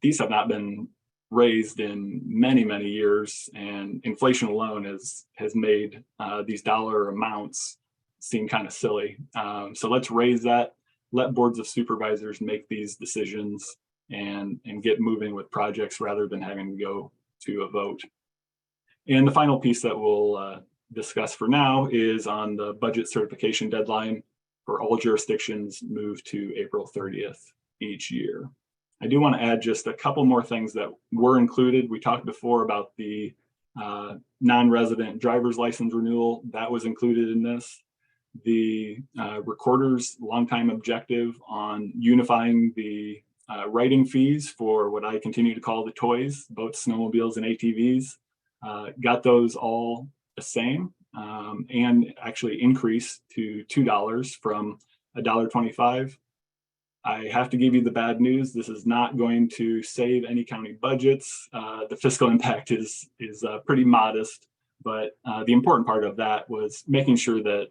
these have not been raised in many, many years, and inflation alone has made these dollar amounts seem kind of silly. So let's raise that, let boards of supervisors make these decisions and get moving with projects rather than having to go to a vote. And the final piece that we'll discuss for now is on the budget certification deadline for all jurisdictions moved to April 30th each year. I do want to add just a couple more things that were included. We talked before about the non-resident driver's license renewal. That was included in this. The recorder's longtime objective on unifying the writing fees for what I continue to call the toys, boats, snowmobiles, and ATVs. Got those all the same and actually increased to $2 from $1.25. I have to give you the bad news. This is not going to save any county budgets. The fiscal impact is pretty modest, but the important part of that was making sure that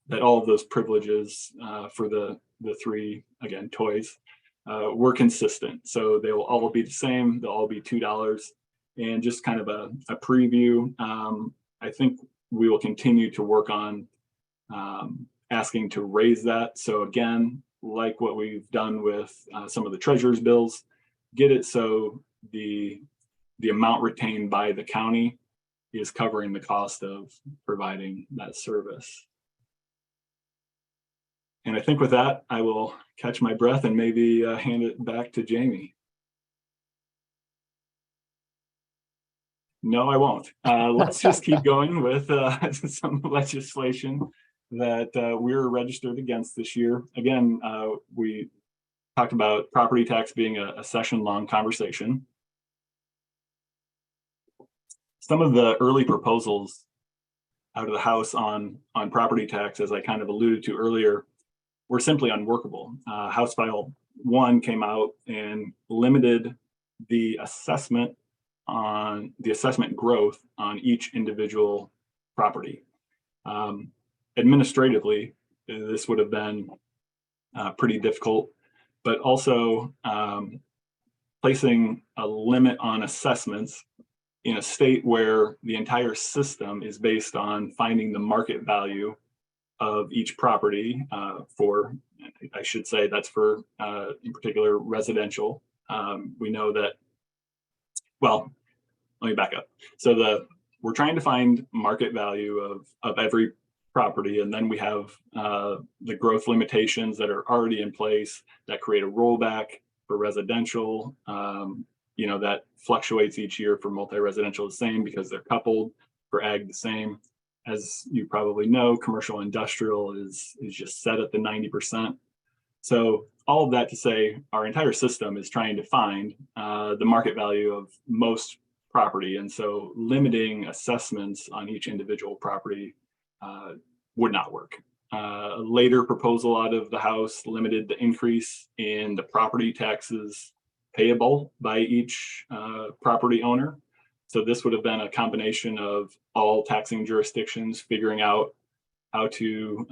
that all of those privileges for the three, again, toys were consistent. So they will all be the same. They'll all be $2. And just kind of a preview, I think we will continue to work on asking to raise that. So again, like what we've done with some of the treasurer's bills, get it so the amount retained by the county is covering the cost of providing that service. And I think with that, I will catch my breath and maybe hand it back to Jamie. No, I won't. Let's just keep going with some legislation that we're registered against this year. Again, we talked about property tax being a session-long conversation. Some of the early proposals out of the House on property tax, as I kind of alluded to earlier, were simply unworkable. House File 1 came out and limited the assessment growth on each individual property. Administratively, this would have been pretty difficult, but also placing a limit on assessments in a state where the entire system is based on finding the market value of each property for, I should say that's for, in particular, residential. We know that, well, let me back up. So we're trying to find market value of every property, and then we have the growth limitations that are already in place that create a rollback for residential. That fluctuates each year. For multi-residential the same because they're coupled. For ag the same. As you probably know, commercial industrial is just set at the 90%. So all of that to say, our entire system is trying to find the market value of most property, and so limiting assessments on each individual property would not work. A later proposal out of the House limited the increase in the property taxes payable by each property owner. So this would have been a combination of all taxing jurisdictions figuring out how to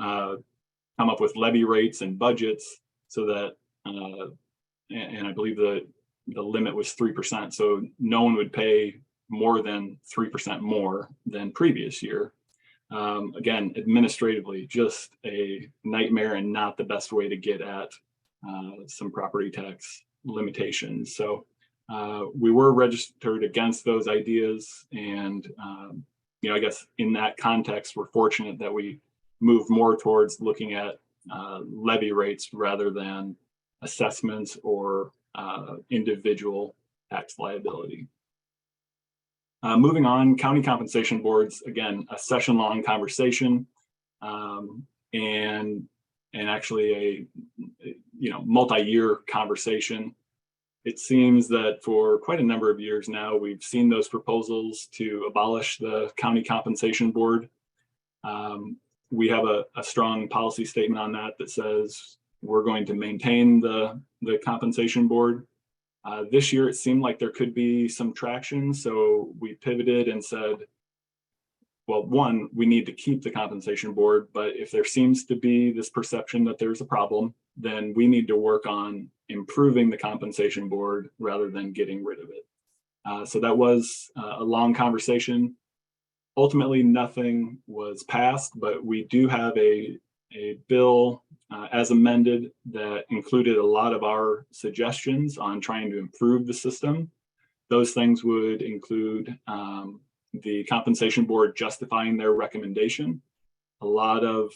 come up with levy rates and budgets so that, and I believe the limit was 3%. So no one would pay more than 3% more than previous year. Again, administratively, just a nightmare and not the best way to get at some property tax limitations. So we were registered against those ideas. And, I guess in that context, we're fortunate that we moved more towards looking at levy rates rather than assessments or individual tax liability. Moving on, county compensation boards, again, a session-long conversation, and actually a multi-year conversation. It seems that for quite a number of years now, we've seen those proposals to abolish the county compensation board. We have a strong policy statement on that says we're going to maintain the compensation board. This year, it seemed like there could be some traction, so we pivoted and said, well, one, we need to keep the compensation board, but if there seems to be this perception that there's a problem, then we need to work on improving the compensation board rather than getting rid of it. So that was a long conversation. Ultimately, nothing was passed, but we do have a bill as amended that included a lot of our suggestions on trying to improve the system. Those things would include the compensation board justifying their recommendation, a lot of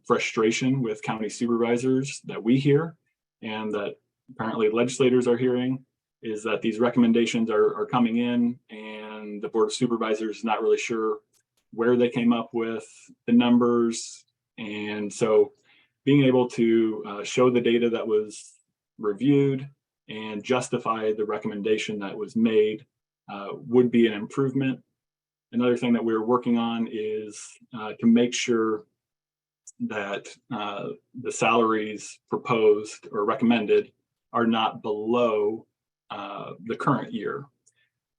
frustration with county supervisors that we hear and that apparently legislators are hearing, is that these recommendations are coming in and the board of supervisors is not really sure where they came up with the numbers. And so being able to show the data that was reviewed and justify the recommendation that was made would be an improvement. Another thing that we're working on is to make sure that the salaries proposed or recommended are not below the current year.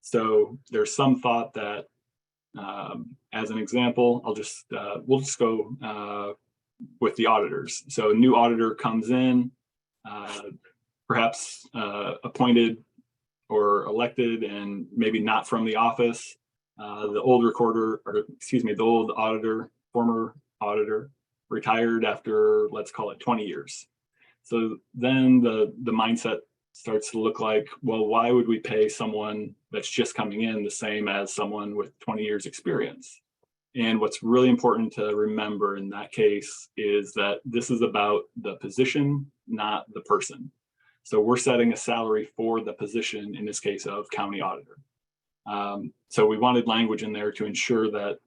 So there's some thought that, as an example, we'll just go with the auditors. So a new auditor comes in, perhaps appointed or elected and maybe not from the office. The old former auditor retired after, let's call it 20 years. So then the mindset starts to look like, well, why would we pay someone that's just coming in the same as someone with 20 years experience? And what's really important to remember in that case is that this is about the position, not the person. So we're setting a salary for the position, in this case of county auditor. So we wanted language in there to ensure that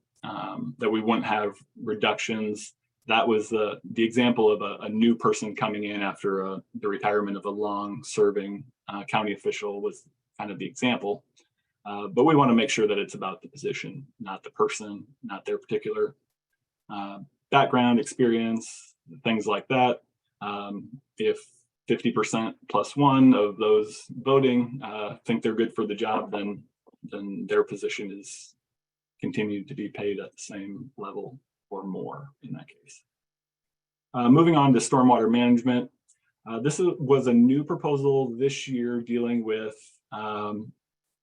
that we wouldn't have reductions. That was the example of a new person coming in after the retirement of a long-serving county official was kind of the example. But we want to make sure that it's about the position, not the person, not their particular background, experience, things like that. If 50% plus one of those voting think they're good for the job, then their position is continued to be paid at the same level or more in that case. Moving on to stormwater management. This was a new proposal this year dealing with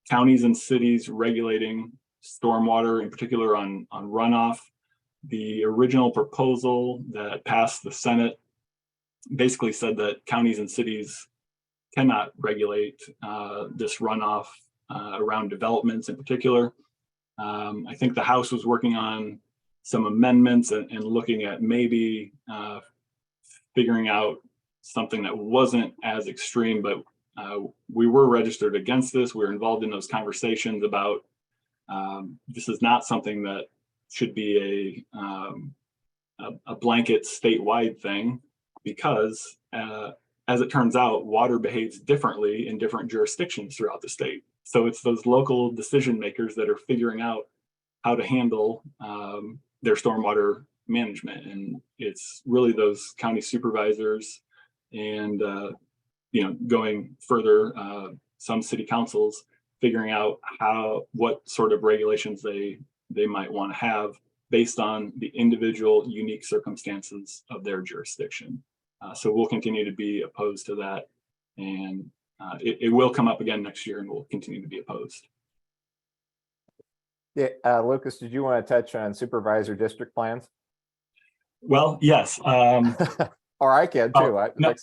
counties and cities regulating stormwater, in particular on runoff. the original proposal that passed the Senate basically said that counties and cities cannot regulate this runoff around developments in particular. I think the House was working on some amendments and looking at maybe figuring out something that wasn't as extreme, but we were registered against this. We were involved in those conversations about this is not something that should be a blanket statewide thing, because as it turns out, water behaves differently in different jurisdictions throughout the state. So it's those local decision makers that are figuring out how to handle their stormwater management. And it's really those county supervisors and, going further, some city councils figuring out what sort of regulations they might want to have based on the individual unique circumstances of their jurisdiction. So we'll continue to be opposed to that, and it will come up again next year, and we'll continue to be opposed. Yeah, Lucas, did you want to touch on supervisor district plans? Well, yes. Or I can too. No.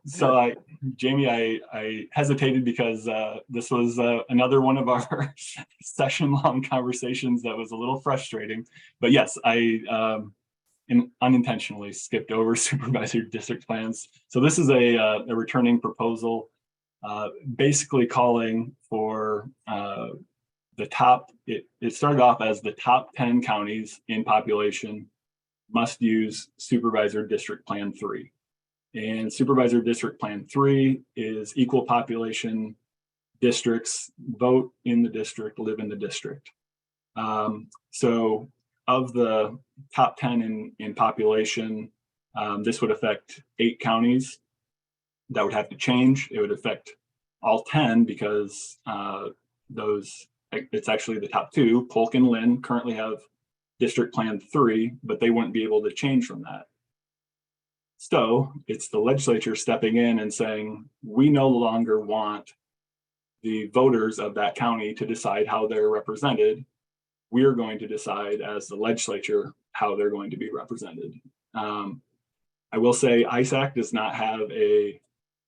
So Jamie, I hesitated because this was another one of our session-long conversations that was a little frustrating. But yes, I unintentionally skipped over supervisor district plans. So this is a returning proposal, basically calling for the top. It started off as the top 10 counties in population must use Supervisor District Plan 3. And Supervisor District Plan 3 is equal population districts, vote in the district, live in the district. So of the top 10 in population, this would affect 8 counties. That would have to change. It would affect all 10 because it's actually the top 2. Polk and Lynn currently have District Plan 3, but they wouldn't be able to change from that. So it's the legislature stepping in and saying, we no longer want the voters of that county to decide how they're represented. We're going to decide as the legislature how they're going to be represented. I will say ISAC does not have a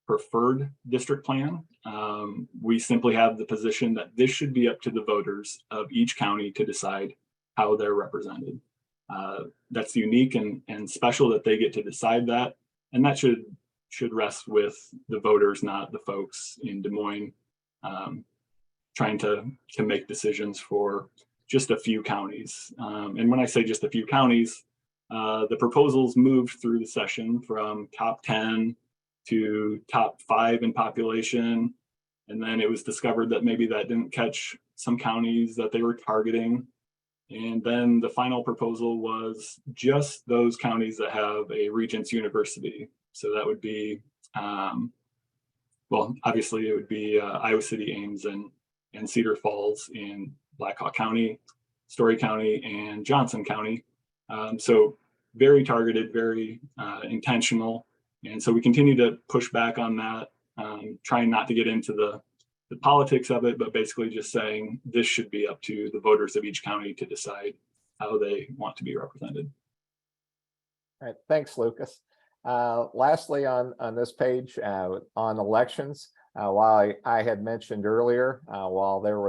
preferred district plan. We simply have the position that this should be up to the voters of each county to decide how they're represented. That's unique and special that they get to decide that. And that should rest with the voters, not the folks in Des Moines trying to make decisions for just a few counties. And when I say just a few counties, the proposals moved through the session from top 10 to top 5 in population. And then it was discovered that maybe that didn't catch some counties that they were targeting. And then the final proposal was just those counties that have a Regents University. So that would be, well, obviously it would be Iowa City, Ames, and Cedar Falls in Black Hawk County, Story County, and Johnson County. So very targeted, very intentional. And so we continue to push back on that, trying not to get into the politics of it, but basically just saying this should be up to the voters of each county to decide how they want to be represented. All right, thanks, Lucas. Lastly, on this page, on elections, while I had mentioned earlier, while there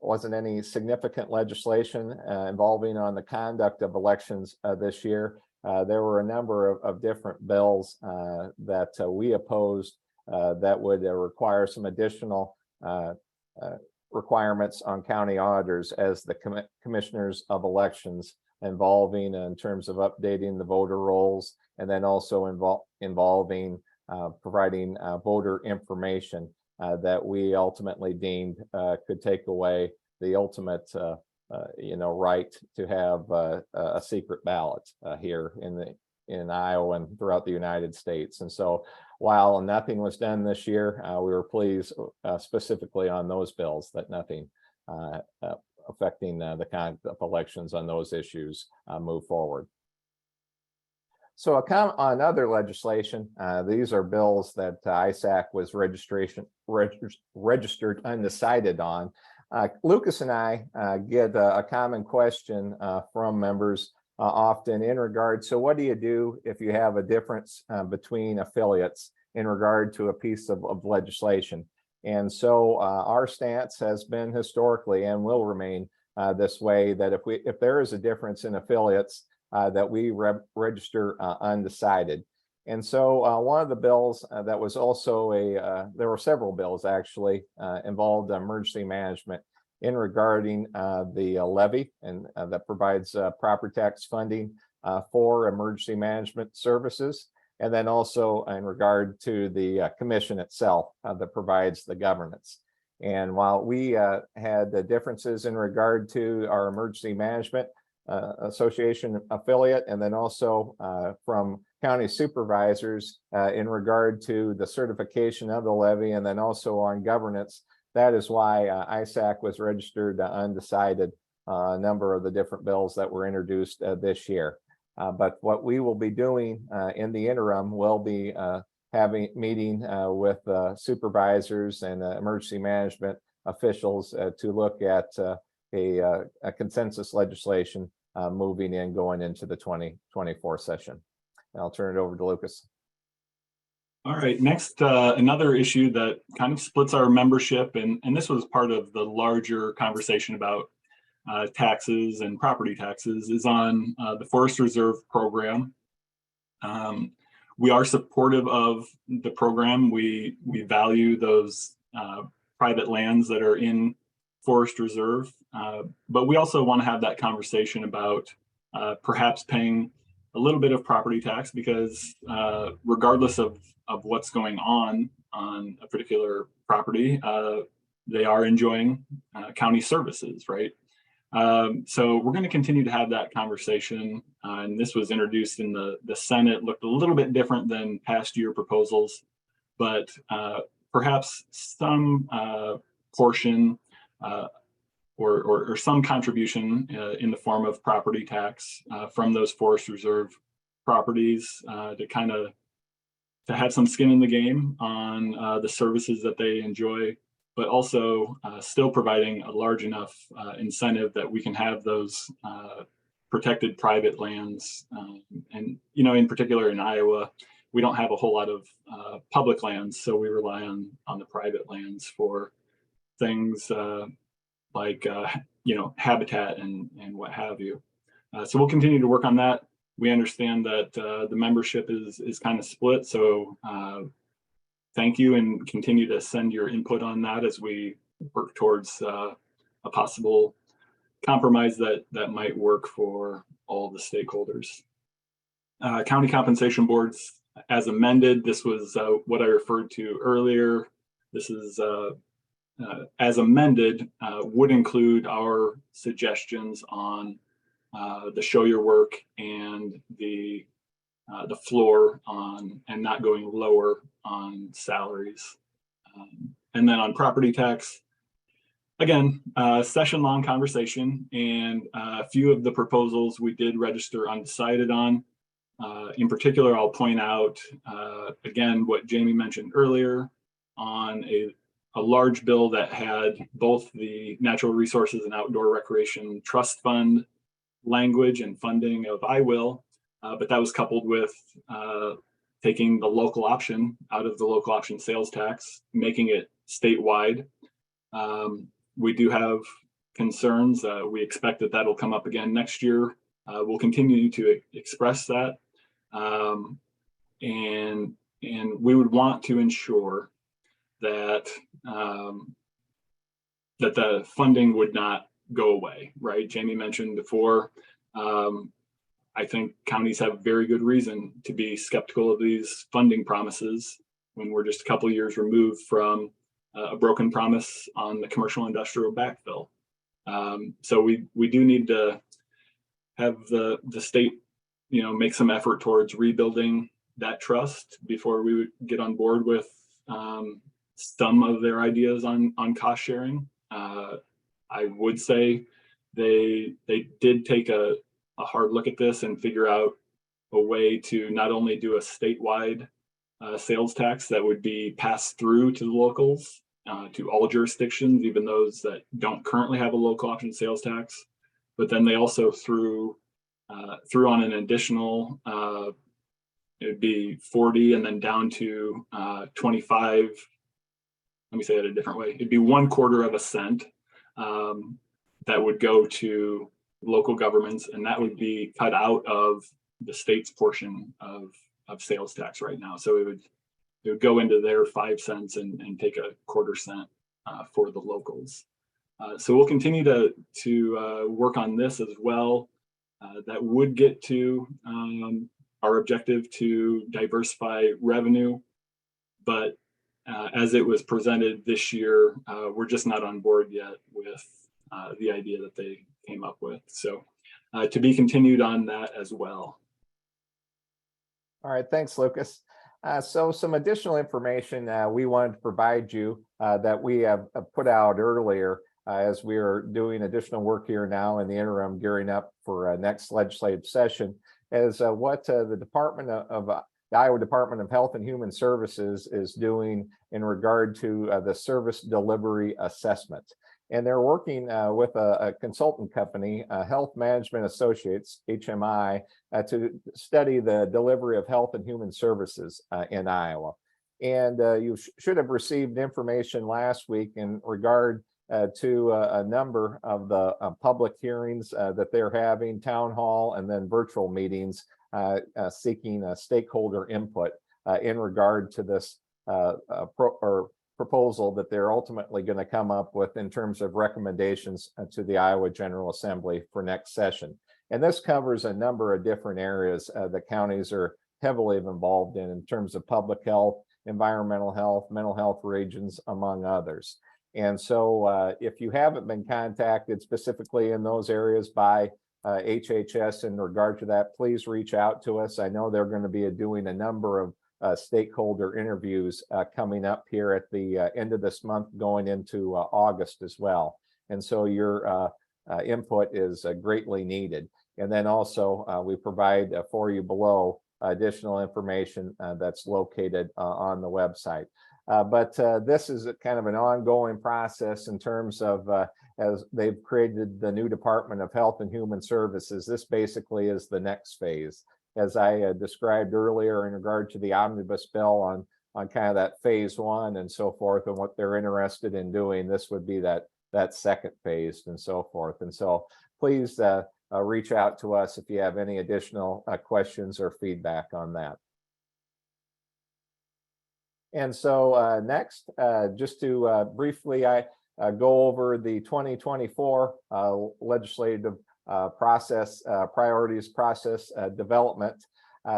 wasn't any significant legislation involving on the conduct of elections this year, there were a number of different bills that we opposed that would require some additional requirements on county auditors as the commissioners of elections, involving in terms of updating the voter rolls, and then also involving providing voter information that we ultimately deemed could take away the ultimate right to have a secret ballot here in Iowa and throughout the United States. And so while nothing was done this year, we were pleased specifically on those bills that nothing affecting the conduct of elections on those issues move forward. So a comment on other legislation, these are bills that ISAC was registered undecided on. Lucas and I get a common question from members often in regard. So what do you do if you have a difference between affiliates in regard to a piece of legislation? And so our stance has been historically and will remain this way, that if there is a difference in affiliates, that we register undecided. And so one of the bills that was also there were several bills actually involved emergency management in regarding the levy, and that provides property tax funding for emergency management services. And then also in regard to the commission itself that provides the governance. And while we had the differences in regard to our emergency management association affiliate, and then also from county supervisors in regard to the certification of the levy, and then also on governance, that is why ISAC was registered undecided a number of the different bills that were introduced this year. But what we will be doing in the interim will be meeting with supervisors and emergency management officials to look at a consensus legislation going into the 2024 session. And I'll turn it over to Lucas. All right, next, another issue that kind of splits our membership, and this was part of the larger conversation about taxes and property taxes, is on the Forest Reserve program. We are supportive of the program. We value those private lands that are in Forest Reserve, but we also want to have that conversation about perhaps paying a little bit of property tax, because regardless of what's going on a particular property, they are enjoying county services, right? So we're going to continue to have that conversation, and this was introduced in the Senate. Looked a little bit different than past year proposals, but perhaps some portion or some contribution in the form of property tax from those Forest Reserve properties to have some skin in the game on the services that they enjoy, but also still providing a large enough incentive that we can have those protected private lands. And, you know, in particular in Iowa, we don't have a whole lot of public lands, so we rely on the private lands for things like, you know, habitat and what have you. So we'll continue to work on that. We understand that the membership is kind of split, so thank you, and continue to send your input on that as we work towards a possible compromise that might work for all the stakeholders. County compensation boards as amended. This was what I referred to earlier. This is as amended would include our suggestions on the show your work and the floor on, and not going lower on salaries. And then on property tax, again, session long conversation, and a few of the proposals we did register undecided on. In particular, I'll point out again what Jamie mentioned earlier on a large bill that had both the Natural Resources and Outdoor Recreation Trust Fund language and funding of I will, but that was coupled with taking the local option out of the local option sales tax, making it statewide. We do have concerns. We expect that that'll come up again next year. We'll continue to express that. And we would want to ensure that that the funding would not go away, right? Jamie mentioned before, I think counties have very good reason to be skeptical of these funding promises when we're just a couple of years removed from a broken promise on the commercial industrial backfill. So we do need to have the state, you know, make some effort towards rebuilding that trust before we would get on board with some of their ideas on cost sharing. I would say they did take a hard look at this and figure out a way to not only do a statewide sales tax that would be passed through to the locals, to all jurisdictions, even those that don't currently have a local option sales tax, but then they also threw threw on an additional, it'd be 40 and then down to 25. Let me say it a different way. It'd be 1/4 of a cent that would go to local governments, and that would be cut out of the state's portion of sales tax right now. So it would go into their 5 cents and take a 1/4 cent for the locals. So we'll continue to work on this as well. That would get to our objective to diversify revenue, but as it was presented this year, we're just not on board yet with the idea that they came up with. So to be continued on that as well. All right, thanks, Lucas. So some additional information we wanted to provide you that we have put out earlier as we are doing additional work here now in the interim, gearing up for next legislative session, is what the Iowa Department of Health and Human Services is doing in regard to the service delivery assessment. And they're working with a consultant company, Health Management Associates, HMI, to study the delivery of health and human services in Iowa. And you should have received information last week in regard to a number of the public hearings that they're having, town hall, and then virtual meetings seeking stakeholder input in regard to this proposal that they're ultimately going to come up with in terms of recommendations to the Iowa General Assembly for next session. And this covers a number of different areas that counties are heavily involved in terms of public health, environmental health, mental health regions, among others. And so if you haven't been contacted specifically in those areas by HHS in regard to that, please reach out to us. I know they're going to be doing a number of stakeholder interviews coming up here at the end of this month, going into August as well. And so your input is greatly needed. And then also we provide for you below additional information that's located on the website. But this is kind of an ongoing process in terms of as they've created the new Department of Health and Human Services. This basically is the next phase. As I described earlier in regard to the omnibus bill on kind of that phase one and so forth, and what they're interested in doing, this would be that second phase and so forth. And so please reach out to us if you have any additional questions or feedback on that. And so next, just to briefly go over the 2024 legislative process, priorities process development.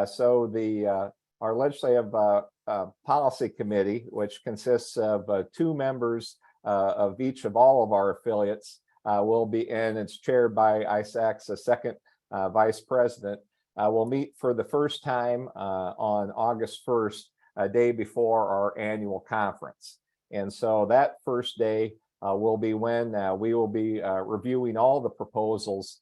So our legislative policy committee, which consists of 2 members of each of all of our affiliates, will be, and it's chaired by ISAC's second vice president, will meet for the first time on August 1st, a day before our annual conference. And so that first day will be when we will be reviewing all the proposals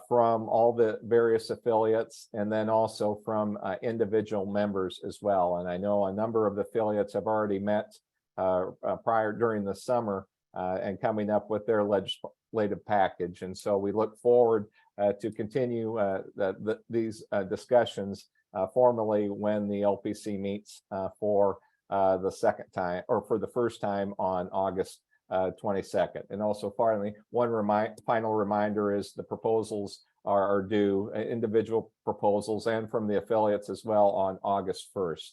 from all the various affiliates, and then also from individual members as well. And I know a number of the affiliates have already met during the summer and coming up with their legislative package. And so we look forward to continue these discussions formally when the LPC meets for the second time, or for the first time, on August 22nd. And also finally, one final reminder is the proposals are due, individual proposals and from the affiliates as well, on August 1st.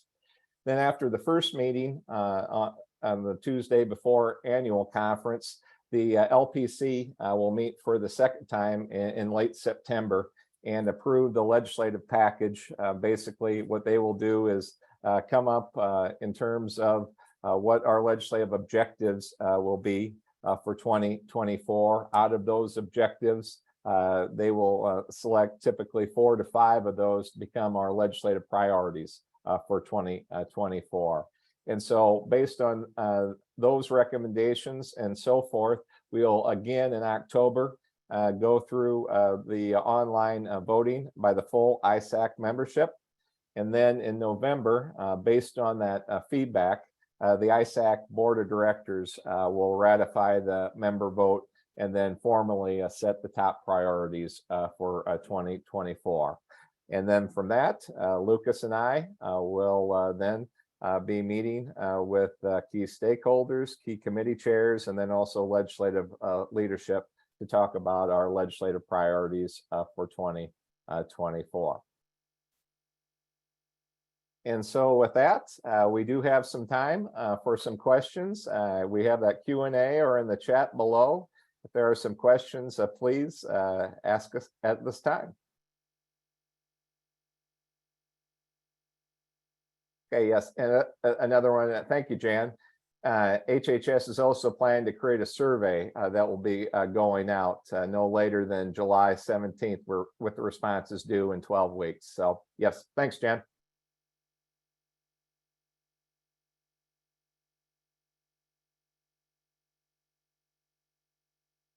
Then after the first meeting on the Tuesday before annual conference, the LPC will meet for the second time in late September and approve the legislative package. Basically, what they will do is come up in terms of what our legislative objectives will be for 2024. Out of those objectives, they will select typically 4 to 5 of those to become our legislative priorities for 2024. And so based on those recommendations and so forth, we'll again in October go through the online voting by the full ISAC membership. And then in November, based on that feedback, the ISAC Board of Directors will ratify the member vote and then formally set the top priorities for 2024. And then from that, Lucas and I will then be meeting with key stakeholders, key committee chairs, and then also legislative leadership to talk about our legislative priorities for 2024. And so with that, we do have some time for some questions. We have that Q&A or in the chat below. If there are some questions, please ask us at this time. Okay, yes, and another one. Thank you, Jan. HHS is also planning to create a survey that will be going out no later than July 17th, with the responses due in 12 weeks. So yes, thanks, Jan.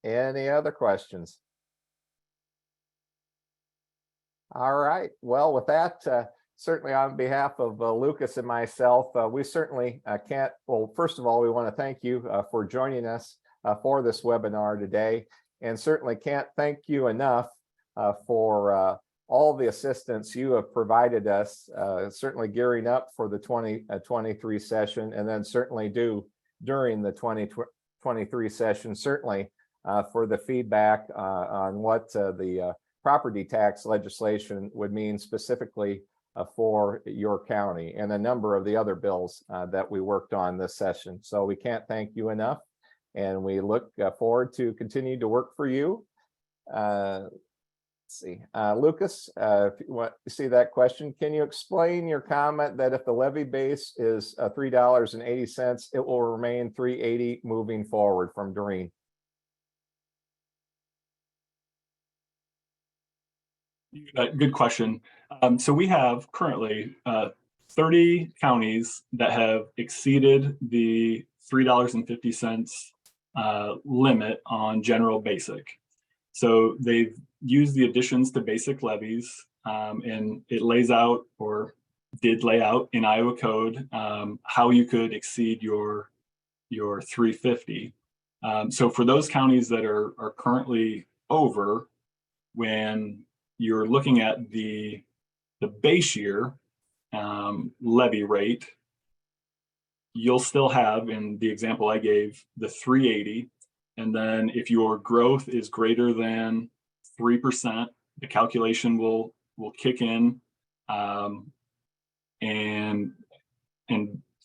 Any other questions? All right, well, with that, certainly on behalf of Lucas and myself, we certainly can't, well, first of all, we want to thank you for joining us for this webinar today, and certainly can't thank you enough for all the assistance you have provided us, certainly gearing up for the 2023 session, and then certainly during the 2023 session, certainly for the feedback on what the property tax legislation would mean specifically for your county, and a number of the other bills that we worked on this session. So we can't thank you enough, and we look forward to continue to work for you. Let's see, Lucas, if you want to see that question, can you explain your comment that if the levy base is $3.80, it will remain $3.80 moving forward, from Doreen? Good question. So we have currently 30 counties that have exceeded the $3.50 limit on general basic. So they've used the additions to basic levies, and it lays out, or did lay out in Iowa code, how you could exceed your $3.50. So for those counties that are currently over, when you're looking at the base year levy rate, you'll still have, in the example I gave, the $3.80. And then if your growth is greater than 3%, the calculation will kick in. And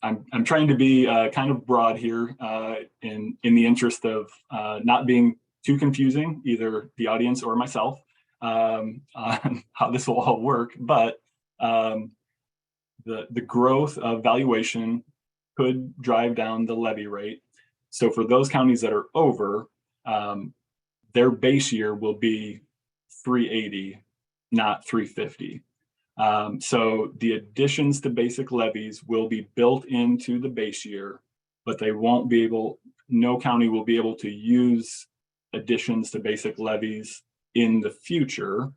I'm trying to be kind of broad here in the interest of not being too confusing, either the audience or myself, on how this will all work. But the growth of valuation could drive down the levy rate. So for those counties that are over, their base year will be $3.80, not $3.50. So the additions to basic levies will be built into the base year, but they won't be able, no county will be able to use additions to basic levies in the future.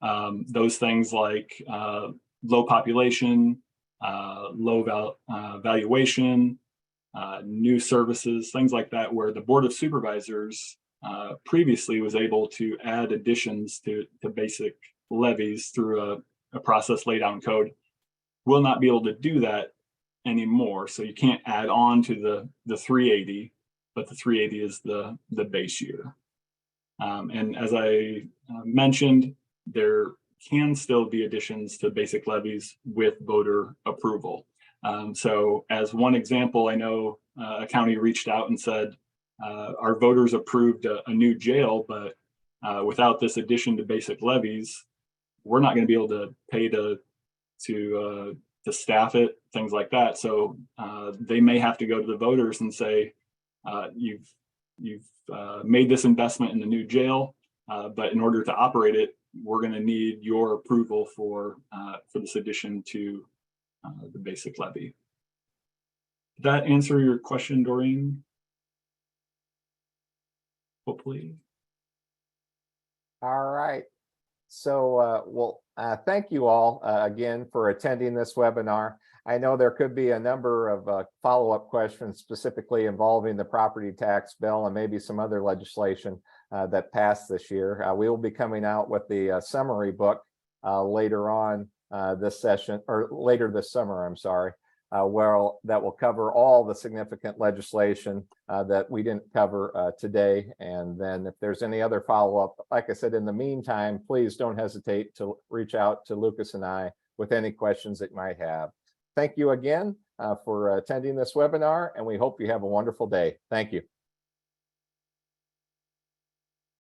Those things like low population, low valuation, new services, things like that, where the Board of Supervisors previously was able to add additions to basic levies through a process laid out in code, will not be able to do that anymore. So you can't add on to the $3.80, but the $3.80 is the base year. And as I mentioned, there can still be additions to basic levies with voter approval. So as one example, I know a county reached out and said, our voters approved a new jail, but without this addition to basic levies, we're not going to be able to pay to staff it, things like that. So they may have to go to the voters and say, you've made this investment in the new jail, but in order to operate it, we're going to need your approval for this addition to the basic levy. Did that answer your question, Doreen? Hopefully. All right. Thank you all again for attending this webinar. I know there could be a number of follow-up questions specifically involving the property tax bill and maybe some other legislation that passed this year. We will be coming out with the summary book later on this session, or later this summer, I'm sorry, that will cover all the significant legislation that we didn't cover today. And then if there's any other follow-up, like I said, in the meantime, please don't hesitate to reach out to Lucas and I with any questions that you might have. Thank you again for attending this webinar, and we hope you have a wonderful day. Thank you.